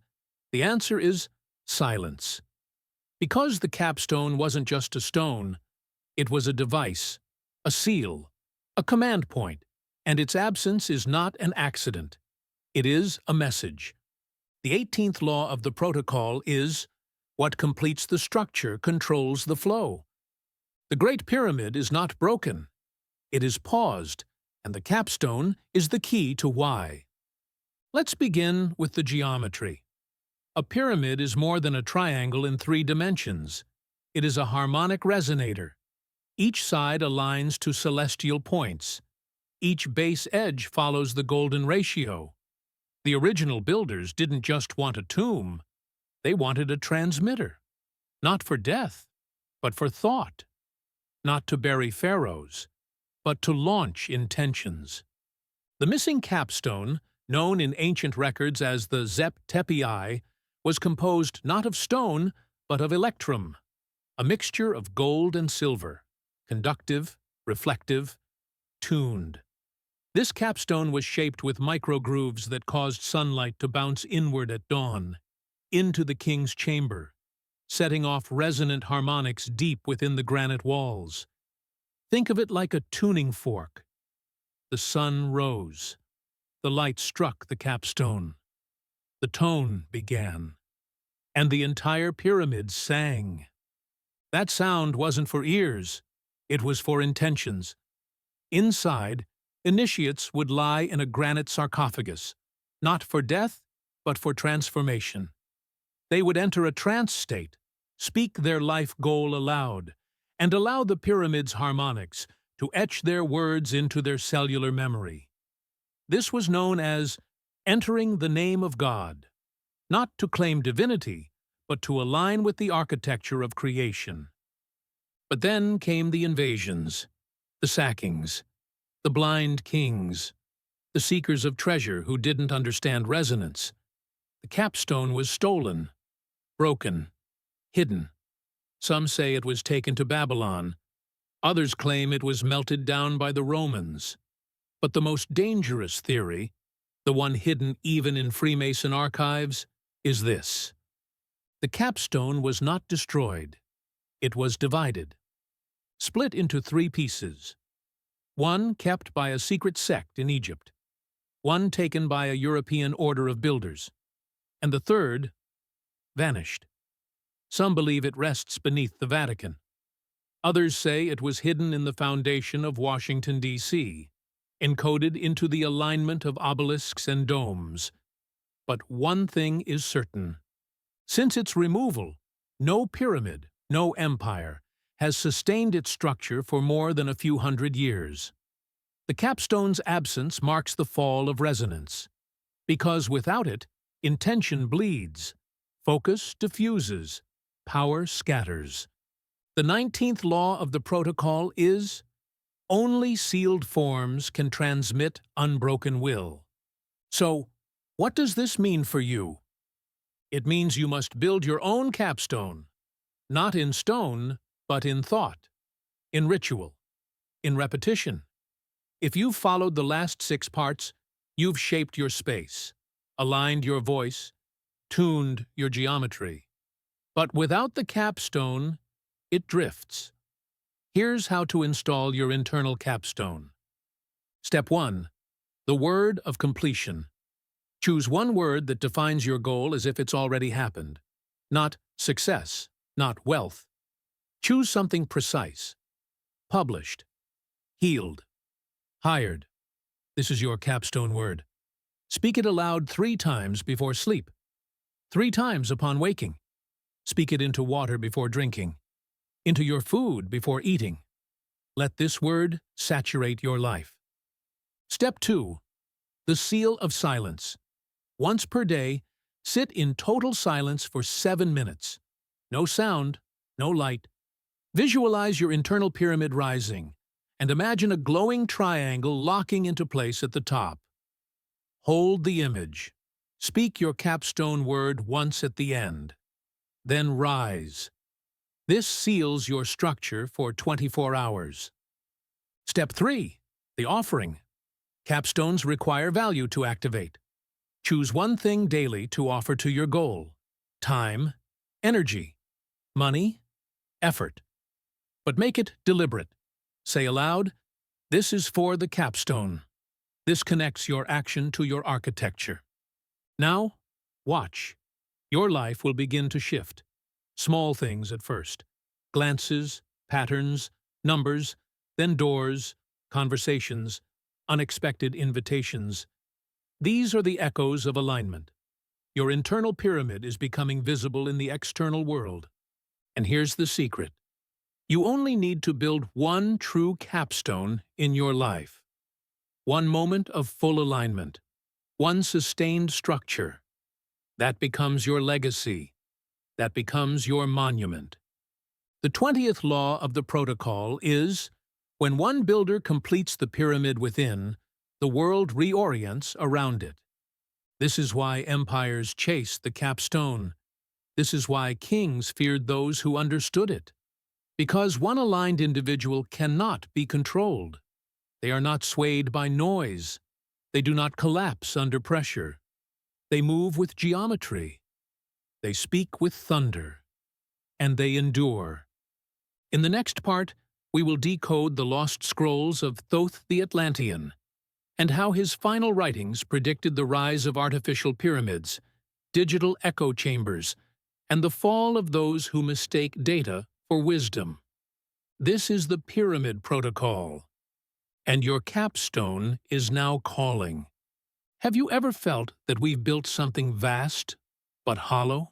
The answer is silence. Because the capstone wasn't just a stone, it was a device, a seal, a command point, and its absence is not an accident. It is a message. The 18th law of the protocol is, what completes the structure controls the flow. The Great Pyramid is not broken. It is paused, and the capstone is the key to why. Let's begin with the geometry. A pyramid is more than a triangle in 3 dimensions. It is a harmonic resonator. Each side aligns to celestial points. Each base edge follows the golden ratio. The original builders didn't just want a tomb. They wanted a transmitter. Not for death, but for thought. Not to bury pharaohs, but to launch intentions. The missing capstone, known in ancient records as the Zep Tepi, was composed not of stone, but of electrum, a mixture of gold and silver, conductive, reflective, tuned. This capstone was shaped with microgrooves that caused sunlight to bounce inward at dawn, into the king's chamber, setting off resonant harmonics deep within the granite walls. Think of it like a tuning fork. The sun rose. The light struck the capstone. The tone began. and the entire pyramid sang. That sound wasn't for ears, it was for intentions. Inside, initiates would lie in a granite sarcophagus, not for death, but for transformation. They would enter a trance state, speak their life goal aloud, and allow the pyramid's harmonics to etch their words into their cellular memory. This was known as entering the name of God, not to claim divinity, but to align with the architecture of creation. But then came the invasions, the sackings, the blind kings, the seekers of treasure who didn't understand resonance. The capstone was stolen, broken, hidden. Some say it was taken to Babylon. Others claim it was melted down by the Romans. But the most dangerous theory, the one hidden even in Freemason archives, is this. The capstone was not destroyed. It was divided, split into 3 pieces. One kept by a secret sect in Egypt, one taken by a European order of builders, and the third vanished. Some believe it rests beneath the Vatican. Others say it was hidden in the foundation of Washington, D.C., encoded into the alignment of obelisks and domes. But one thing is certain. Since its removal, no pyramid, no empire, has sustained its structure for more than a few hundred years. The capstone's absence marks the fall of resonance, because without it, intention bleeds, focus diffuses, power scatters. The 19th law of the protocol is, only sealed forms can transmit unbroken will. So, what does this mean for you? It means you must build your own capstone, not in stone, but in thought, in ritual, in repetition. If you've followed the last 6 parts, you've shaped your space, aligned your voice, tuned your geometry. But without the capstone, it drifts. Here's how to install your internal capstone. Step 1. The word of completion. Choose one word that defines your goal as if it's already happened. Not success, not wealth. Choose something precise. Published. Healed. Hired. This is your capstone word. Speak it aloud 3 times before sleep. 3 times upon waking. Speak it into water before drinking. Into your food before eating. Let this word saturate your life. Step 2. The seal of silence. Once per day, sit in total silence for 7 minutes. No sound, no light. Visualize your internal pyramid rising, and imagine a glowing triangle locking into place at the top. Hold the image. Speak your capstone word once at the end. Then rise. This seals your structure for 24 hours. Step 3. The offering. Capstones require value to activate. Choose one thing daily to offer to your goal. Time, energy, money, effort. But make it deliberate. Say aloud, this is for the capstone. This connects your action to your architecture. Now, watch. Your life will begin to shift. Small things at first. Glances, patterns, numbers, then doors, conversations, unexpected invitations. These are the echoes of alignment. Your internal pyramid is becoming visible in the external world. And here's the secret. You only need to build one true capstone in your life. One moment of full alignment. One sustained structure. That becomes your legacy. That becomes your monument. The 20th law of the protocol is, when one builder completes the pyramid within, the world reorients around it. This is why empires chased the capstone. This is why kings feared those who understood it. Because one aligned individual cannot be controlled. They are not swayed by noise. They do not collapse under pressure. They move with geometry. They speak with thunder. And they endure. In the next part, we will decode the lost scrolls of Thoth the Atlantean, and how his final writings predicted the rise of artificial pyramids, digital echo chambers, and the fall of those who mistake data for wisdom. This is the Pyramid Protocol, and your capstone is now calling. Have you ever felt that we've built something vast but hollow?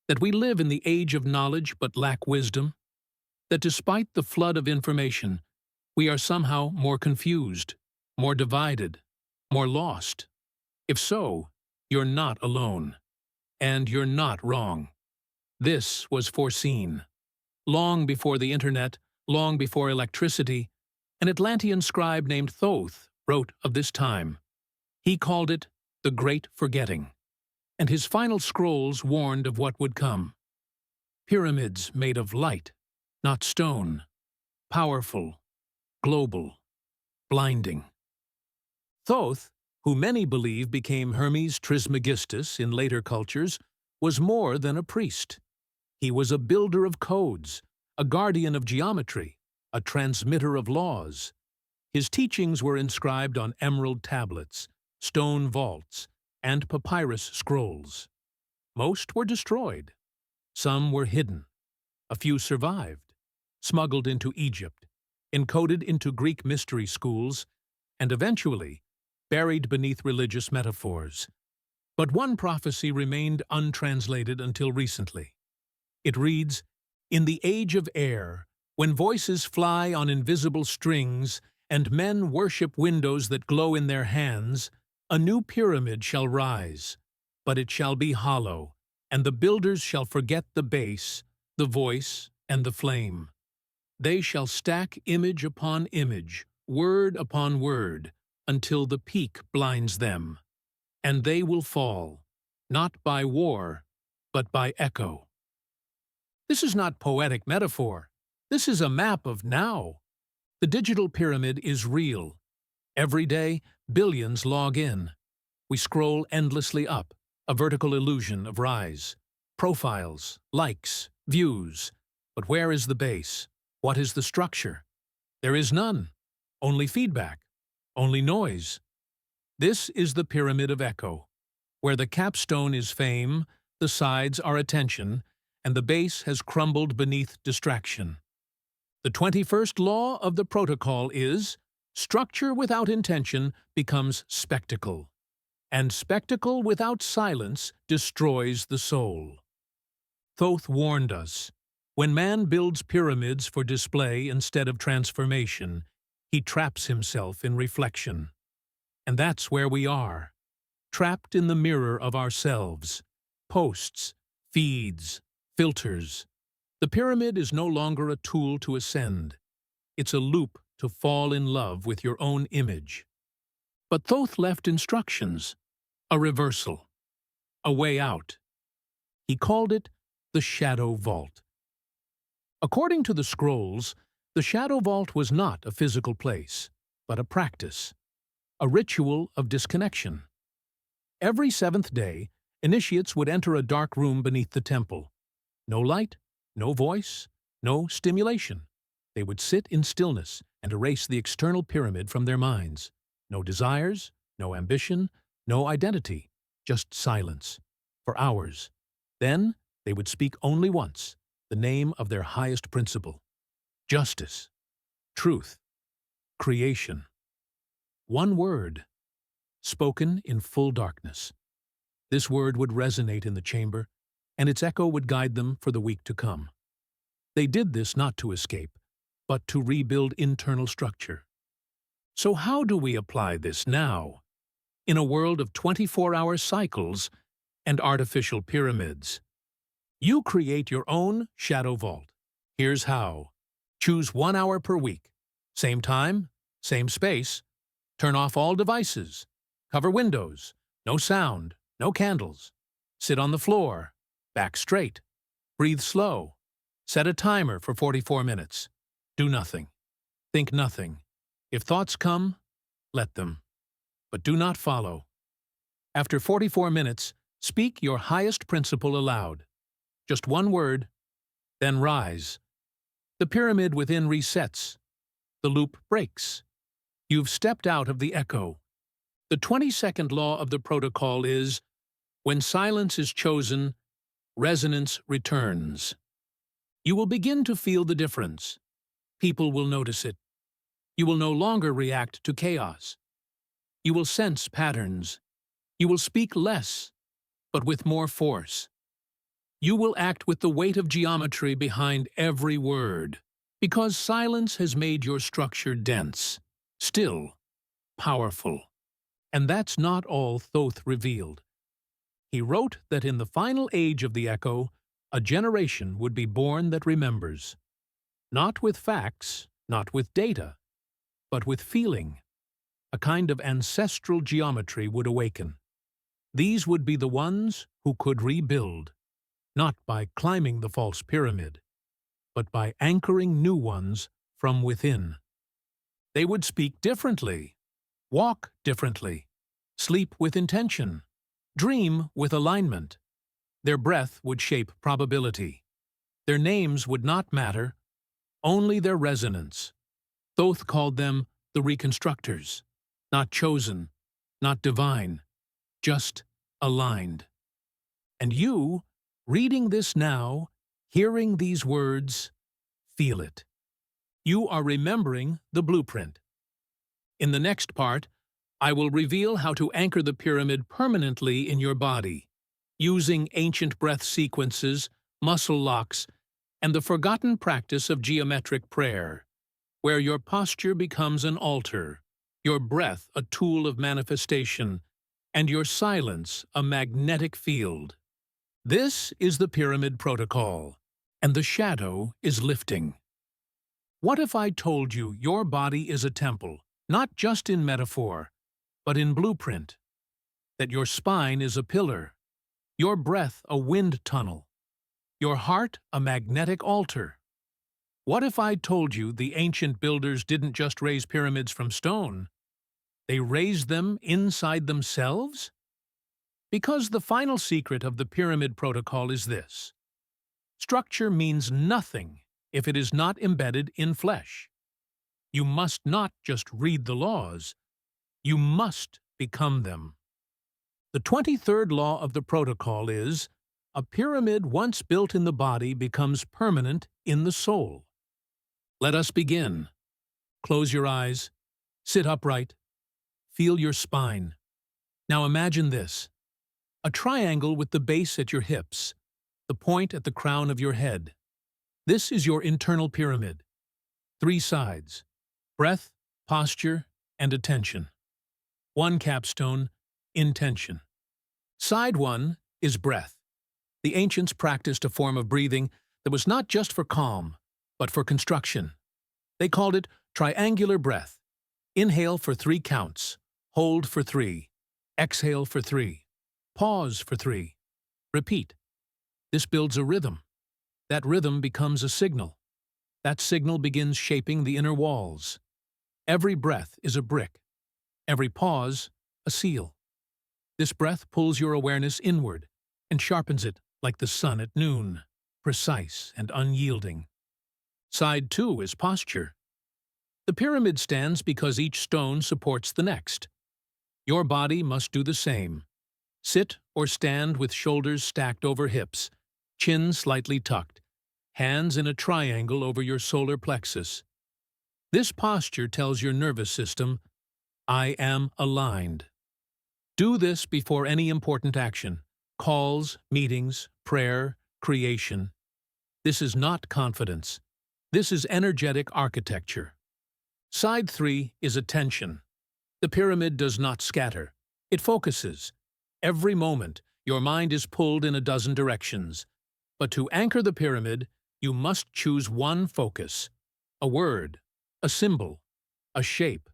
That we live in the age of knowledge but lack wisdom? That despite the flood of information, we are somehow more confused, more divided, more lost? If so, you're not alone. And you're not wrong. This was foreseen. Long before the internet, long before electricity, an Atlantean scribe named Thoth wrote of this time. He called it the Great Forgetting, and his final scrolls warned of what would come. Pyramids made of light, not stone, powerful, global, blinding. Thoth, who many believe became Hermes Trismegistus in later cultures, was more than a priest. He was a builder of codes, a guardian of geometry, a transmitter of laws. His teachings were inscribed on emerald tablets, stone vaults, and papyrus scrolls. Most were destroyed. Some were hidden. A few survived, smuggled into Egypt, encoded into Greek mystery schools, and eventually buried beneath religious metaphors. But one prophecy remained untranslated until recently. It reads, "In the age of air, when voices fly on invisible strings and men worship windows that glow in their hands, a new pyramid shall rise, but it shall be hollow, and the builders shall forget the base, the voice, and the flame. They shall stack image upon image, word upon word, until the peak blinds them. And they will fall, not by war, but by echo." This is not poetic metaphor. This is a map of now. The digital pyramid is real. Every day, billions log in. We scroll endlessly up, a vertical illusion of rise. Profiles, likes, views. But where is the base? What is the structure? There is none. Only feedback. Only noise. This is the pyramid of echo, where the capstone is fame, the sides are attention, and the base has crumbled beneath distraction. The 21st law of the protocol is, structure without intention becomes spectacle, and spectacle without silence destroys the soul. Thoth warned us, when man builds pyramids for display instead of transformation, he traps himself in reflection. And that's where we are, trapped in the mirror of ourselves. Posts, feeds, filters. The pyramid is no longer a tool to ascend. It's a loop to fall in love with your own image. But Thoth left instructions, a reversal, a way out. He called it the Shadow Vault. According to the scrolls, the Shadow Vault was not a physical place, but a practice, a ritual of disconnection. Every seventh day, initiates would enter a dark room beneath the temple. No light, no voice, no stimulation. They would sit in stillness and erase the external pyramid from their minds. No desires, no ambition, no identity, just silence. For hours. Then they would speak only once, the name of their highest principle. Justice, truth, creation. One word, spoken in full darkness. This word would resonate in the chamber, and its echo would guide them for the week to come. They did this not to escape, but to rebuild internal structure. So how do we apply this now, in a world of 24-hour cycles and artificial pyramids? You create your own shadow vault. Here's how. Choose 1 hour per week. Same time, same space. Turn off all devices. Cover windows. No sound, no candles. Sit on the floor. Back straight. Breathe slow. Set a timer for 44 minutes. Do nothing. Think nothing. If thoughts come, let them. But do not follow. After 44 minutes, speak your highest principle aloud. Just one word, then rise. The pyramid within resets. The loop breaks. You've stepped out of the echo. The 22nd law of the protocol is, when silence is chosen, Resonance returns. You will begin to feel the difference. People will notice it. You will no longer react to chaos. You will sense patterns. You will speak less, but with more force. You will act with the weight of geometry behind every word, because silence has made your structure dense, still, powerful. And that's not all Thoth revealed. He wrote that in the final age of the echo, a generation would be born that remembers. Not with facts, not with data, but with feeling. A kind of ancestral geometry would awaken. These would be the ones who could rebuild, not by climbing the false pyramid, but by anchoring new ones from within. They would speak differently, walk differently, sleep with intention, dream with alignment. Their breath would shape probability. Their names would not matter, only their resonance. Thoth called them the reconstructors, not chosen, not divine, just aligned. And you, reading this now, hearing these words, feel it. You are remembering the blueprint. In the next part, I will reveal how to anchor the pyramid permanently in your body, using ancient breath sequences, muscle locks, and the forgotten practice of geometric prayer, where your posture becomes an altar, your breath a tool of manifestation, and your silence a magnetic field. This is the Pyramid Protocol, and the shadow is lifting. What if I told you your body is a temple, not just in metaphor, but in blueprint? That your spine is a pillar, your breath a wind tunnel, your heart a magnetic altar? What if I told you the ancient builders didn't just raise pyramids from stone? They raised them inside themselves? Because the final secret of the Pyramid Protocol is this: structure means nothing if it is not embedded in flesh. You must not just read the laws, you must become them. The 23rd law of the protocol is, a pyramid once built in the body becomes permanent in the soul. Let us begin. Close your eyes, sit upright, feel your spine. Now imagine this: a triangle with the base at your hips, the point at the crown of your head. This is your internal pyramid. 3 sides: breath, posture, and attention. 1 capstone: intention. Side 1 is breath. The ancients practiced a form of breathing that was not just for calm, but for construction. They called it triangular breath. Inhale for 3 counts, hold for 3, exhale for 3, pause for 3, repeat. This builds a rhythm. That rhythm becomes a signal. That signal begins shaping the inner walls. Every breath is a brick. Every pause, a seal. This breath pulls your awareness inward and sharpens it like the sun at noon, precise and unyielding. Side 2 is posture. The pyramid stands because each stone supports the next. Your body must do the same. Sit or stand with shoulders stacked over hips, chin slightly tucked, hands in a triangle over your solar plexus. This posture tells your nervous system, I am aligned. Do this before any important action: calls, meetings, prayer, creation. This is not confidence. This is energetic architecture. Side 3 is attention. The pyramid does not scatter. It focuses. Every moment, your mind is pulled in a dozen directions. But to anchor the pyramid, you must choose one focus: a word, a symbol, a shape.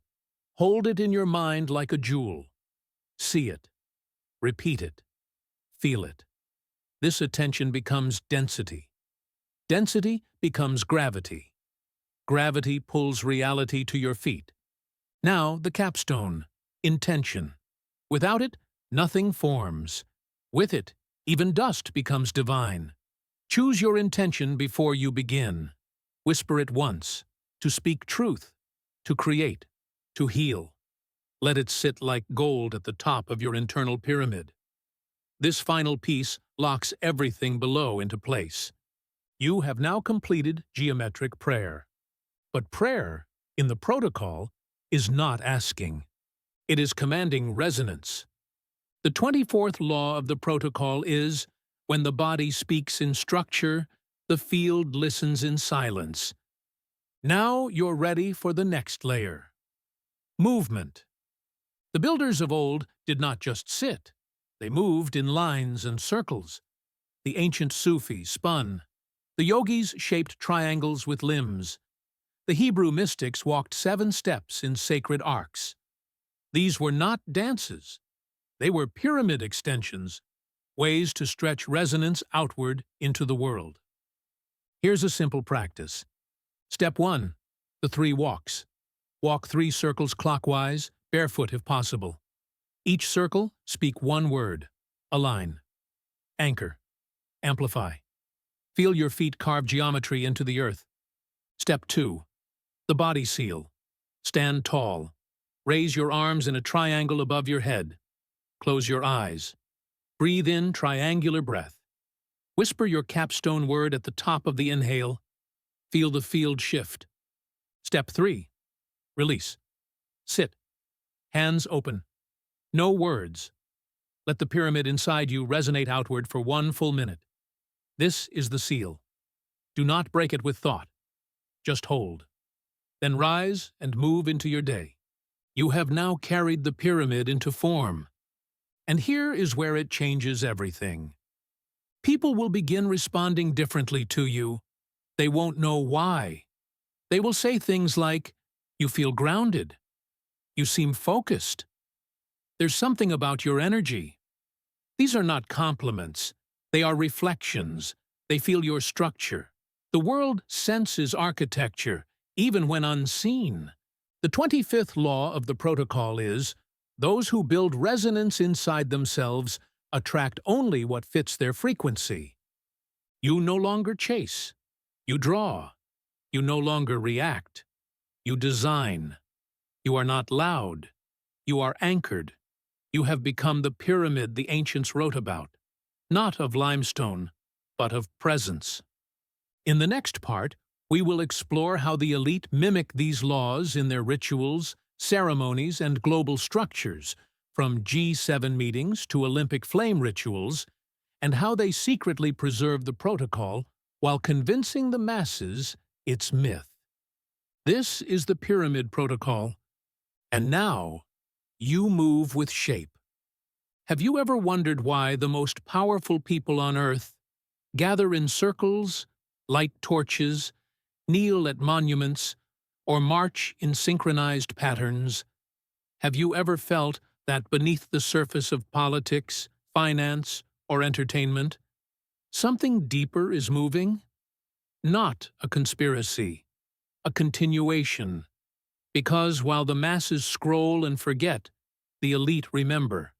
Hold it in your mind like a jewel. See it. Repeat it. Feel it. This attention becomes density. Density becomes gravity. Gravity pulls reality to your feet. Now the capstone: intention. Without it, nothing forms. With it, even dust becomes divine. Choose your intention before you begin. Whisper it once: to speak truth, to create, to heal. Let it sit like gold at the top of your internal pyramid. This final piece locks everything below into place. You have now completed geometric prayer. But prayer, in the protocol, is not asking. It is commanding resonance. The 24th law of the protocol is, when the body speaks in structure, the field listens in silence. Now you're ready for the next layer. Movement. The builders of old did not just sit. They moved in lines and circles. The ancient Sufis spun. The yogis shaped triangles with limbs. The Hebrew mystics walked 7 steps in sacred arcs. These were not dances. They were pyramid extensions, ways to stretch resonance outward into the world. Here's a simple practice. Step 1. The 3 walks. Walk 3 circles clockwise, barefoot if possible. Each circle, speak 1 word. Align. Anchor. Amplify. Feel your feet carve geometry into the earth. Step 2. The body seal. Stand tall. Raise your arms in a triangle above your head. Close your eyes. Breathe in triangular breath. Whisper your capstone word at the top of the inhale. Feel the field shift. Step 3. Release. Sit. Hands open. No words. Let the pyramid inside you resonate outward for 1 full minute. This is the seal. Do not break it with thought. Just hold. Then rise and move into your day. You have now carried the pyramid into form. And here is where it changes everything. People will begin responding differently to you. They won't know why. They will say things like, "You feel grounded. You seem focused. There's something about your energy." These are not compliments. They are reflections. They feel your structure. The world senses architecture, even when unseen. The 25th law of the protocol is, those who build resonance inside themselves attract only what fits their frequency. You no longer chase. You draw. You no longer react. You design. You are not loud. You are anchored. You have become the pyramid the ancients wrote about, not of limestone, but of presence. In the next part, we will explore how the elite mimic these laws in their rituals, ceremonies, and global structures, from G7 meetings to Olympic flame rituals, and how they secretly preserve the protocol while convincing the masses it's myth. This is the pyramid protocol. And now, you move with shape. Have you ever wondered why the most powerful people on Earth gather in circles, light torches, kneel at monuments, or march in synchronized patterns? Have you ever felt that beneath the surface of politics, finance, or entertainment, something deeper is moving? Not a conspiracy, a continuation. Because while the masses scroll and forget, the elite remember.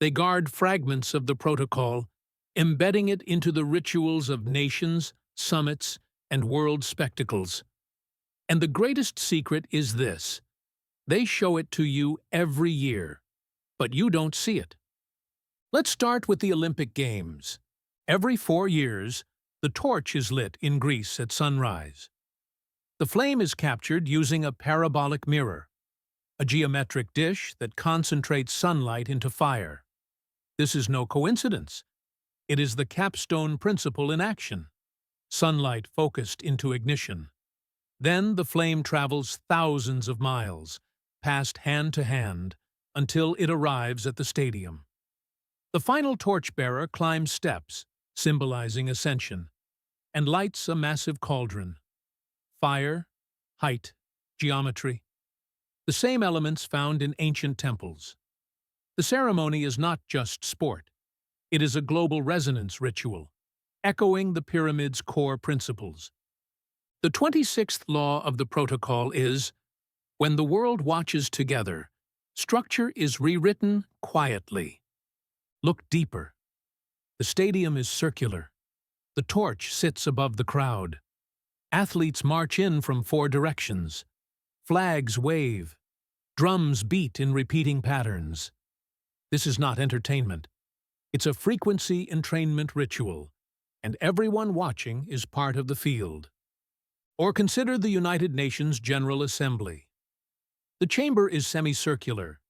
They guard fragments of the protocol, embedding it into the rituals of nations, summits, and world spectacles. And the greatest secret is this: they show it to you every year, but you don't see it. Let's start with the Olympic Games. Every 4 years, the torch is lit in Greece at sunrise. The flame is captured using a parabolic mirror, a geometric dish that concentrates sunlight into fire. This is no coincidence. It is the capstone principle in action. Sunlight focused into ignition. Then the flame travels thousands of miles, passed hand to hand, until it arrives at the stadium. The final torchbearer climbs steps, symbolizing ascension, and lights a massive cauldron. Fire, height, geometry, the same elements found in ancient temples. The ceremony is not just sport. It is a global resonance ritual, echoing the pyramid's core principles. The 26th law of the protocol is, when the world watches together, structure is rewritten quietly. Look deeper. The stadium is circular. The torch sits above the crowd. Athletes march in from 4 directions. Flags wave. Drums beat in repeating patterns. This is not entertainment. It's a frequency entrainment ritual, and everyone watching is part of the field. Or consider the United Nations General Assembly. The chamber is semicircular,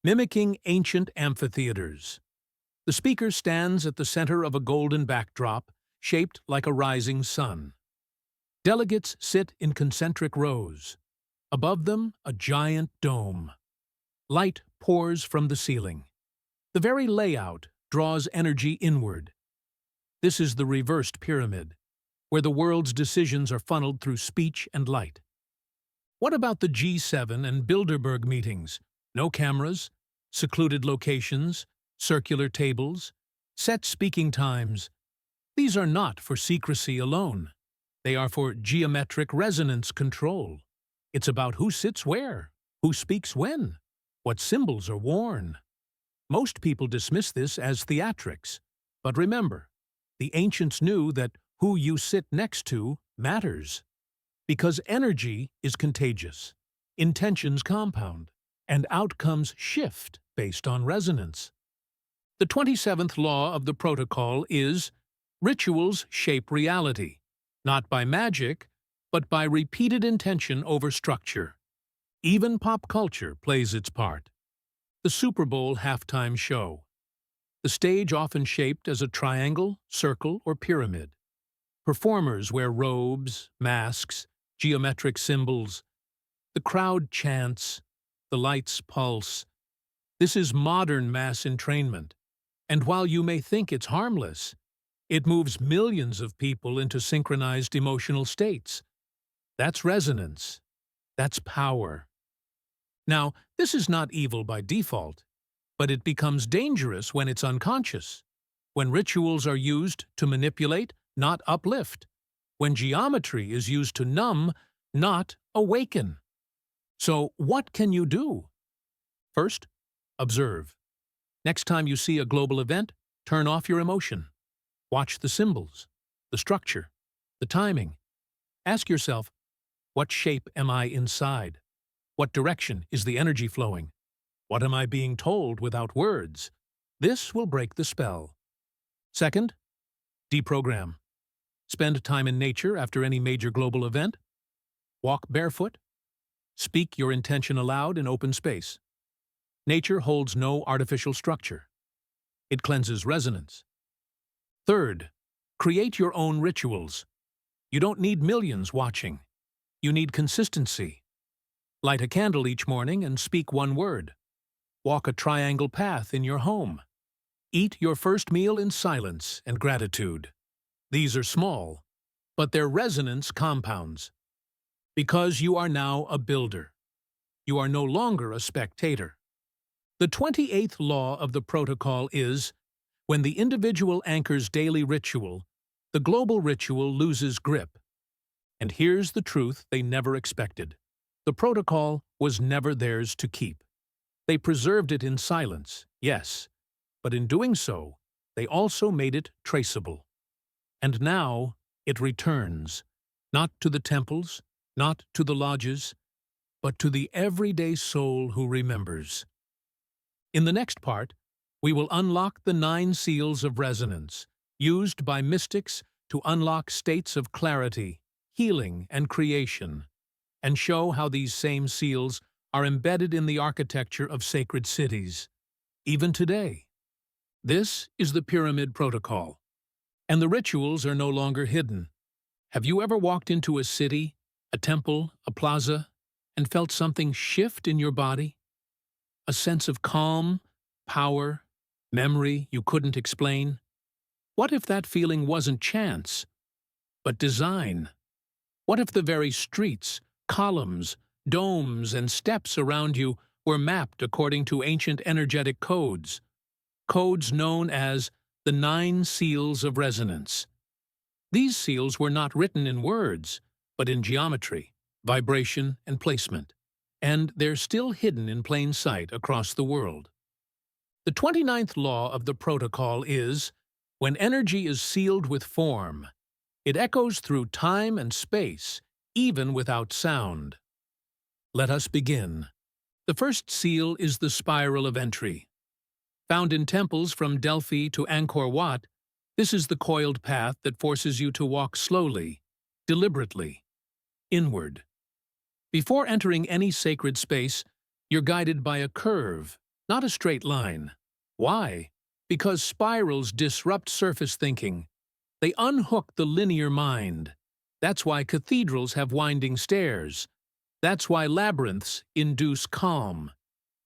mimicking ancient amphitheaters. The speaker stands at the center of a golden backdrop, shaped like a rising sun. Delegates sit in concentric rows. Above them, a giant dome. Light pours from the ceiling. The very layout draws energy inward. This is the reversed pyramid, where the world's decisions are funneled through speech and light. What about the G7 and Bilderberg meetings? No cameras, secluded locations, circular tables, set speaking times. These are not for secrecy alone. They are for geometric resonance control. It's about who sits where, who speaks when, what symbols are worn. Most people dismiss this as theatrics, but remember, the ancients knew that who you sit next to matters. Because energy is contagious, intentions compound, and outcomes shift based on resonance. The 27th law of the protocol is, rituals shape reality, not by magic, but by repeated intention over structure. Even pop culture plays its part. The Super Bowl halftime show. The stage often shaped as a triangle, circle, or pyramid. Performers wear robes, masks, geometric symbols. The crowd chants, the lights pulse. This is modern mass entrainment. And while you may think it's harmless, it moves millions of people into synchronized emotional states. That's resonance. That's power. Now, this is not evil by default, but it becomes dangerous when it's unconscious, when rituals are used to manipulate, not uplift, when geometry is used to numb, not awaken. So, what can you do? First, observe. Next time you see a global event, turn off your emotion. Watch the symbols, the structure, the timing. Ask yourself, what shape am I inside? What direction is the energy flowing? What am I being told without words? This will break the spell. Second, deprogram. Spend time in nature after any major global event. Walk barefoot. Speak your intention aloud in open space. Nature holds no artificial structure. It cleanses resonance. Third, create your own rituals. You don't need millions watching. You need consistency. Light a candle each morning and speak one word. Walk a triangle path in your home. Eat your first meal in silence and gratitude. These are small, but their resonance compounds. Because you are now a builder. You are no longer a spectator. The 28th law of the protocol is, when the individual anchors daily ritual, the global ritual loses grip. And here's the truth they never expected. The protocol was never theirs to keep. They preserved it in silence, yes, but in doing so, they also made it traceable. And now it returns, not to the temples, not to the lodges, but to the everyday soul who remembers. In the next part, we will unlock the 9 seals of resonance, used by mystics to unlock states of clarity, healing, and creation, and show how these same seals are embedded in the architecture of sacred cities, even today. This is the Pyramid Protocol, and the rituals are no longer hidden. Have you ever walked into a city, a temple, a plaza, and felt something shift in your body? A sense of calm, power, memory you couldn't explain? What if that feeling wasn't chance, but design? What if the very streets, columns, domes, and steps around you were mapped according to ancient energetic codes? Codes known as the 9 seals of resonance. These seals were not written in words, but in geometry, vibration, and placement. And they're still hidden in plain sight across the world. The 29th law of the protocol is, when energy is sealed with form, it echoes through time and space, even without sound. Let us begin. The first seal is the spiral of entry. Found in temples from Delphi to Angkor Wat, this is the coiled path that forces you to walk slowly, deliberately, inward. Before entering any sacred space, you're guided by a curve, not a straight line. Why? Because spirals disrupt surface thinking. They unhook the linear mind. That's why cathedrals have winding stairs. That's why labyrinths induce calm.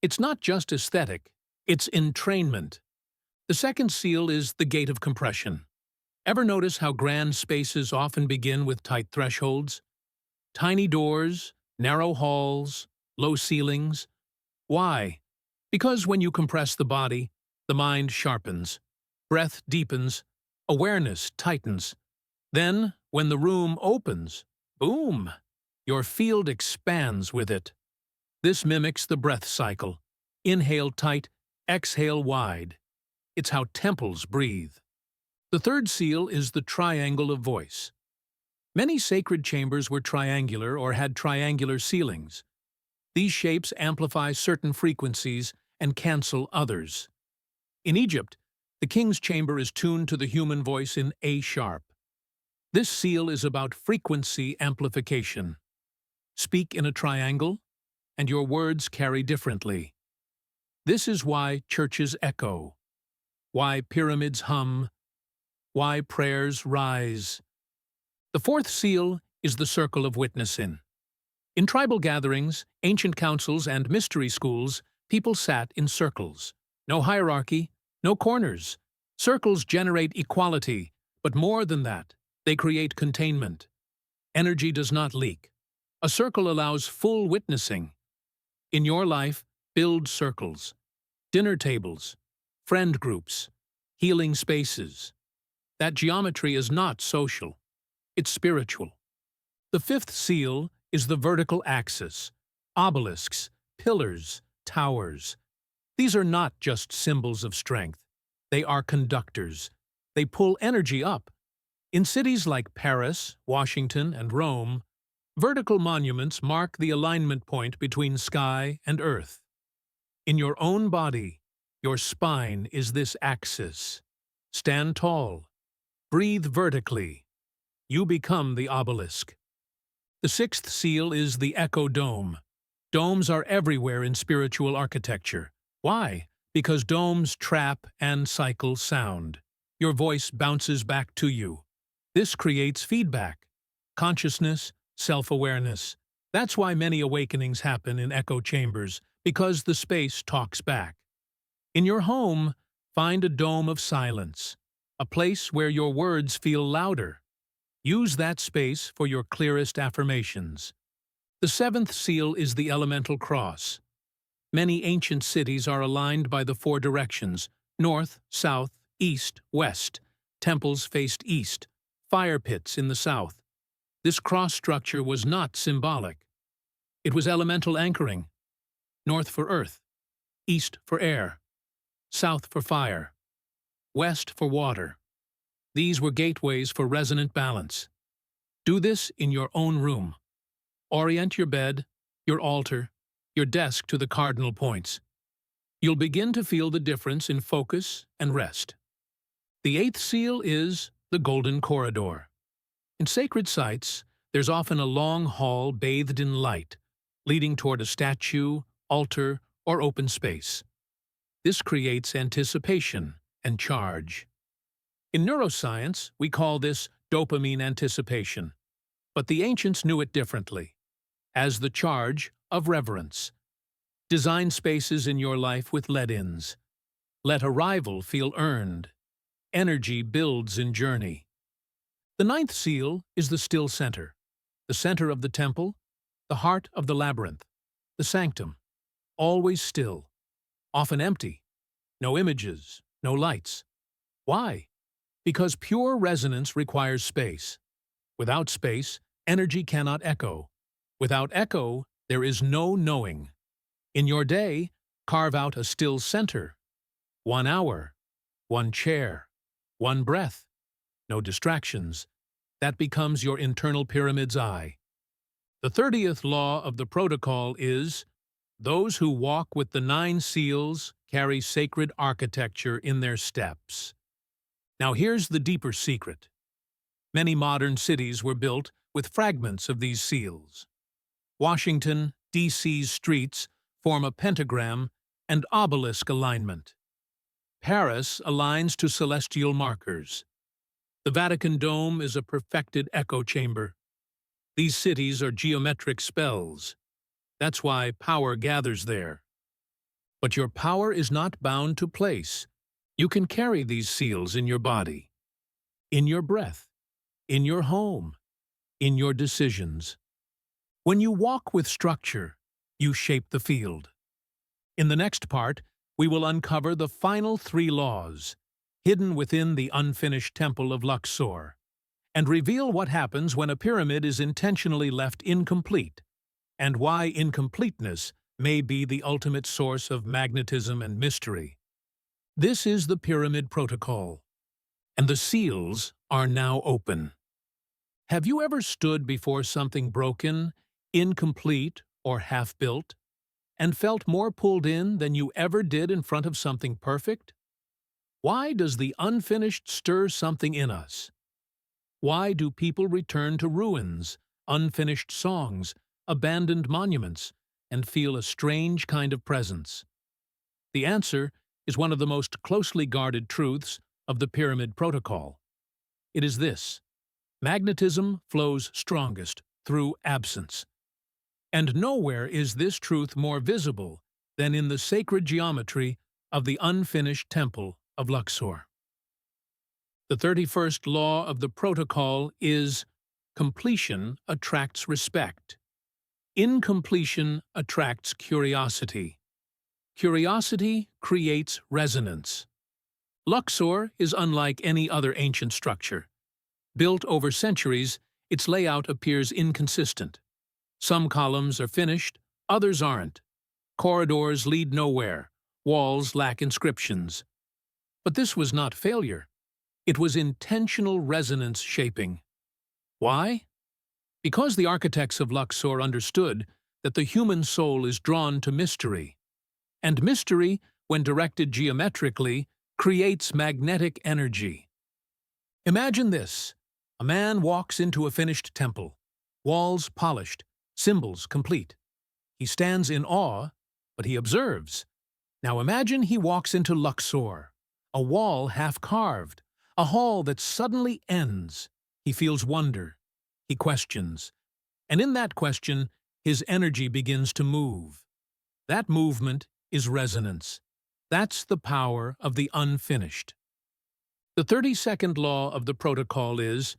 It's not just aesthetic, it's entrainment. The second seal is the gate of compression. Ever notice how grand spaces often begin with tight thresholds? Tiny doors, narrow halls, low ceilings. Why? Because when you compress the body, the mind sharpens, breath deepens, awareness tightens. Then, when the room opens, boom, your field expands with it. This mimics the breath cycle. Inhale tight, exhale wide. It's how temples breathe. The third seal is the triangle of voice. Many sacred chambers were triangular or had triangular ceilings. These shapes amplify certain frequencies and cancel others. In Egypt, the king's chamber is tuned to the human voice in A sharp. This seal is about frequency amplification. Speak in a triangle, and your words carry differently. This is why churches echo, why pyramids hum, why prayers rise. The fourth seal is the circle of witnessing. In tribal gatherings, ancient councils, and mystery schools, people sat in circles. No hierarchy, no corners. Circles generate equality, but more than that, they create containment. Energy does not leak. A circle allows full witnessing. In your life, build circles. Dinner tables, friend groups, healing spaces. That geometry is not social. It's spiritual. The fifth seal is the vertical axis. Obelisks, pillars, towers. These are not just symbols of strength. They are conductors. They pull energy up. In cities like Paris, Washington, and Rome, vertical monuments mark the alignment point between sky and earth. In your own body, your spine is this axis. Stand tall. Breathe vertically. You become the obelisk. The sixth seal is the echo dome. Domes are everywhere in spiritual architecture. Why? Because domes trap and cycle sound. Your voice bounces back to you. This creates feedback, consciousness, self-awareness. That's why many awakenings happen in echo chambers, because the space talks back. In your home, find a dome of silence, a place where your words feel louder. Use that space for your clearest affirmations. The seventh seal is the elemental cross. Many ancient cities are aligned by the four directions: north, south, east, west. Temples faced east, fire pits in the south. This cross structure was not symbolic. It was elemental anchoring. North for earth, east for air, south for fire, west for water. These were gateways for resonant balance. Do this in your own room. Orient your bed, your altar, your desk to the cardinal points. You'll begin to feel the difference in focus and rest. The eighth seal is the golden corridor. In sacred sites, there's often a long hall bathed in light, leading toward a statue, altar, or open space. This creates anticipation and charge. In neuroscience, we call this dopamine anticipation, but the ancients knew it differently, as the charge of reverence. Design spaces in your life with let-ins. Let arrival feel earned. Energy builds in journey. The ninth seal is the still center, the center of the temple, the heart of the labyrinth, the sanctum, always still, often empty, no images, no lights. Why? Because pure resonance requires space. Without space, energy cannot echo. Without echo, there is no knowing. In your day, carve out a still center. 1 hour, 1 chair, 1 breath, no distractions. That becomes your internal pyramid's eye. The 30th law of the protocol is Those who walk with the 9 seals carry sacred architecture in their steps. Now here's the deeper secret. Many modern cities were built with fragments of these seals. Washington, D.C.'s streets form a pentagram and obelisk alignment. Paris aligns to celestial markers. The Vatican Dome is a perfected echo chamber. These cities are geometric spells. That's why power gathers there. But your power is not bound to place. You can carry these seals in your body, in your breath, in your home, in your decisions. When you walk with structure, you shape the field. In the next part, we will uncover the final 3 laws, hidden within the unfinished temple of Luxor, and reveal what happens when a pyramid is intentionally left incomplete, and why incompleteness may be the ultimate source of magnetism and mystery. This is the Pyramid Protocol, and the seals are now open. Have you ever stood before something broken, incomplete, or half-built, and felt more pulled in than you ever did in front of something perfect? Why does the unfinished stir something in us? Why do people return to ruins, unfinished songs, abandoned monuments, and feel a strange kind of presence? The answer is one of the most closely guarded truths of the Pyramid Protocol. It is this: magnetism flows strongest through absence. And nowhere is this truth more visible than in the sacred geometry of the unfinished temple of Luxor. The 31st law of the protocol is completion attracts respect. Incompletion attracts curiosity. Curiosity creates resonance. Luxor is unlike any other ancient structure. Built over centuries, its layout appears inconsistent. Some columns are finished, others aren't. Corridors lead nowhere, walls lack inscriptions. But this was not failure. It was intentional resonance shaping. Why? Because the architects of Luxor understood that the human soul is drawn to mystery. And mystery, when directed geometrically, creates magnetic energy. Imagine this: a man walks into a finished temple, walls polished, symbols complete. He stands in awe, but he observes. Now imagine he walks into Luxor, a wall half-carved, a hall that suddenly ends. He feels wonder. He questions. And in that question, his energy begins to move. That movement is resonance. That's the power of the unfinished. The 32nd law of the protocol is,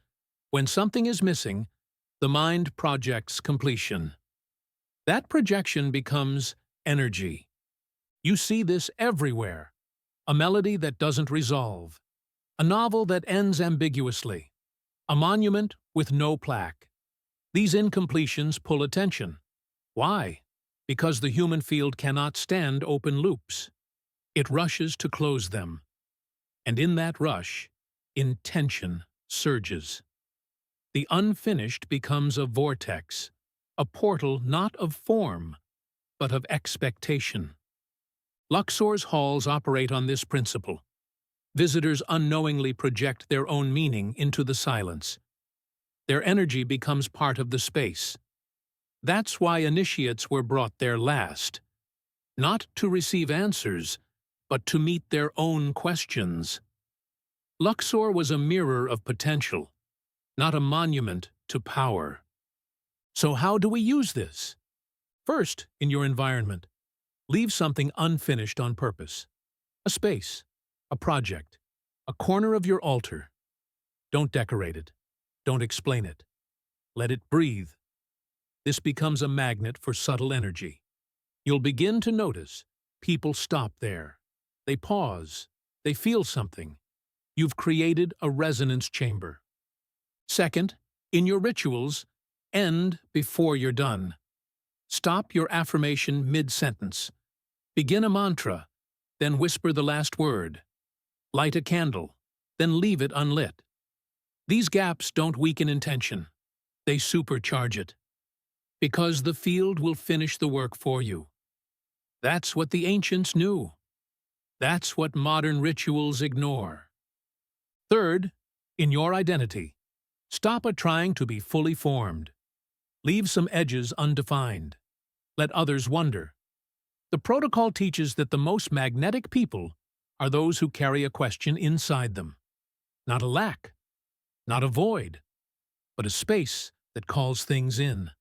when something is missing, the mind projects completion. That projection becomes energy. You see this everywhere. A melody that doesn't resolve. A novel that ends ambiguously. A monument with no plaque. These incompletions pull attention. Why? Because the human field cannot stand open loops. It rushes to close them. And in that rush, intention surges. The unfinished becomes a vortex, a portal not of form, but of expectation. Luxor's halls operate on this principle. Visitors unknowingly project their own meaning into the silence. Their energy becomes part of the space. That's why initiates were brought there last, not to receive answers, but to meet their own questions. Luxor was a mirror of potential, not a monument to power. So how do we use this? First, in your environment, leave something unfinished on purpose. A space, a project, a corner of your altar. Don't decorate it. Don't explain it. Let it breathe. This becomes a magnet for subtle energy. You'll begin to notice people stop there. They pause. They feel something. You've created a resonance chamber. Second, in your rituals, end before you're done. Stop your affirmation mid-sentence. Begin a mantra, then whisper the last word. Light a candle, then leave it unlit. These gaps don't weaken intention. They supercharge it. Because the field will finish the work for you. That's what the ancients knew. That's what modern rituals ignore. Third, in your identity, stop at trying to be fully formed. Leave some edges undefined. Let others wonder. The protocol teaches that the most magnetic people are those who carry a question inside them. Not a lack, not a void, but a space that calls things in.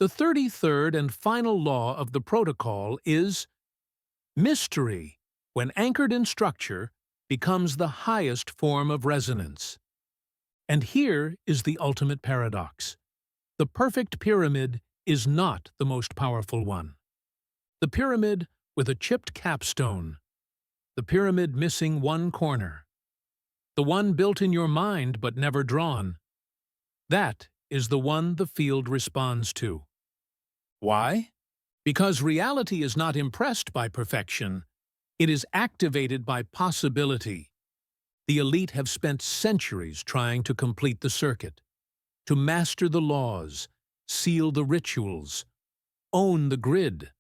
The 33rd and final law of the protocol is mystery, when anchored in structure, becomes the highest form of resonance. And here is the ultimate paradox. The perfect pyramid is not the most powerful one. The pyramid with a chipped capstone. The pyramid missing one corner. The one built in your mind but never drawn. That is the one the field responds to. Why? Because reality is not impressed by perfection. It is activated by possibility. The elite have spent centuries trying to complete the circuit, to master the laws, seal the rituals, own the grid.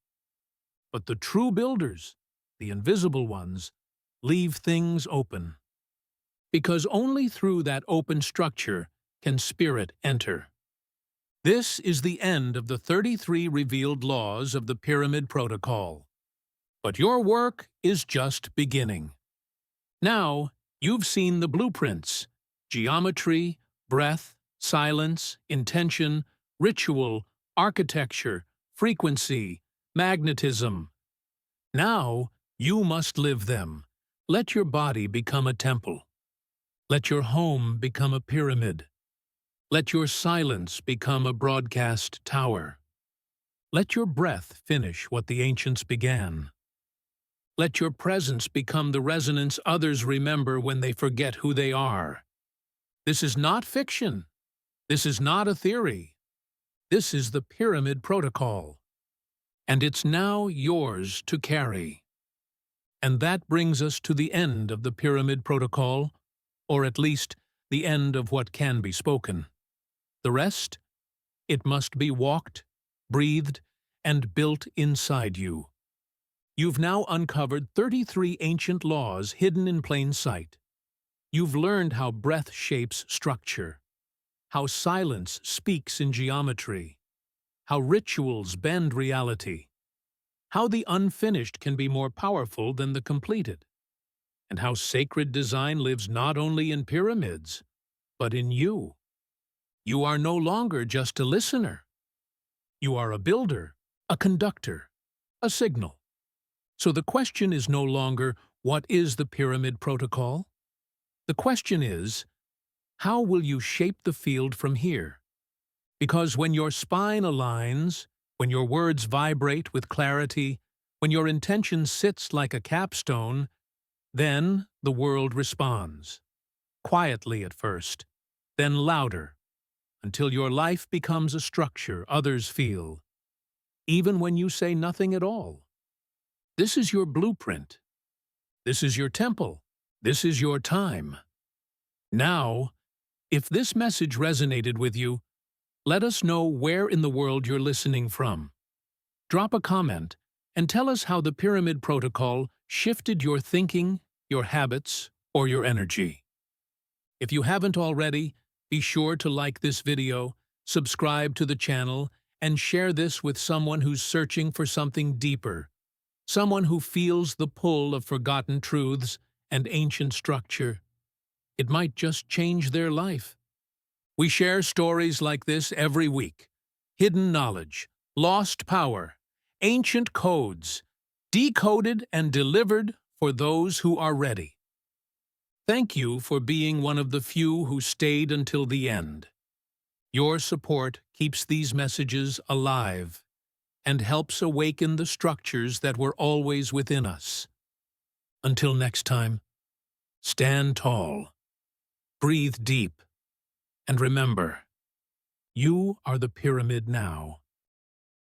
But the true builders, the invisible ones, leave things open. Because only through that open structure can spirit enter. This is the end of the 33 revealed laws of the Pyramid Protocol. But your work is just beginning. Now, you've seen the blueprints: geometry, breath, silence, intention, ritual, architecture, frequency, magnetism. Now, you must live them. Let your body become a temple. Let your home become a pyramid. Let your silence become a broadcast tower. Let your breath finish what the ancients began. Let your presence become the resonance others remember when they forget who they are. This is not fiction. This is not a theory. This is the Pyramid Protocol. And it's now yours to carry. And that brings us to the end of the Pyramid Protocol, or at least the end of what can be spoken. The rest? It must be walked, breathed, and built inside you. You've now uncovered 33 ancient laws hidden in plain sight. You've learned how breath shapes structure, how silence speaks in geometry, how rituals bend reality, how the unfinished can be more powerful than the completed, and how sacred design lives not only in pyramids, but in you. You are no longer just a listener. You are a builder, a conductor, a signal. So the question is no longer, what is the Pyramid Protocol? The question is, how will you shape the field from here? Because when your spine aligns, when your words vibrate with clarity, when your intention sits like a capstone, then the world responds. Quietly at first, then louder, until your life becomes a structure others feel, even when you say nothing at all. This is your blueprint. This is your temple. This is your time. Now, if this message resonated with you, let us know where in the world you're listening from. Drop a comment and tell us how the Pyramid Protocol shifted your thinking, your habits, or your energy. If you haven't already, be sure to like this video, subscribe to the channel, and share this with someone who's searching for something deeper, someone who feels the pull of forgotten truths and ancient structure. It might just change their life. We share stories like this every week. Hidden knowledge, lost power, ancient codes, decoded and delivered for those who are ready. Thank you for being one of the few who stayed until the end. Your support keeps these messages alive and helps awaken the structures that were always within us. Until next time, stand tall, breathe deep, and remember, you are the pyramid now.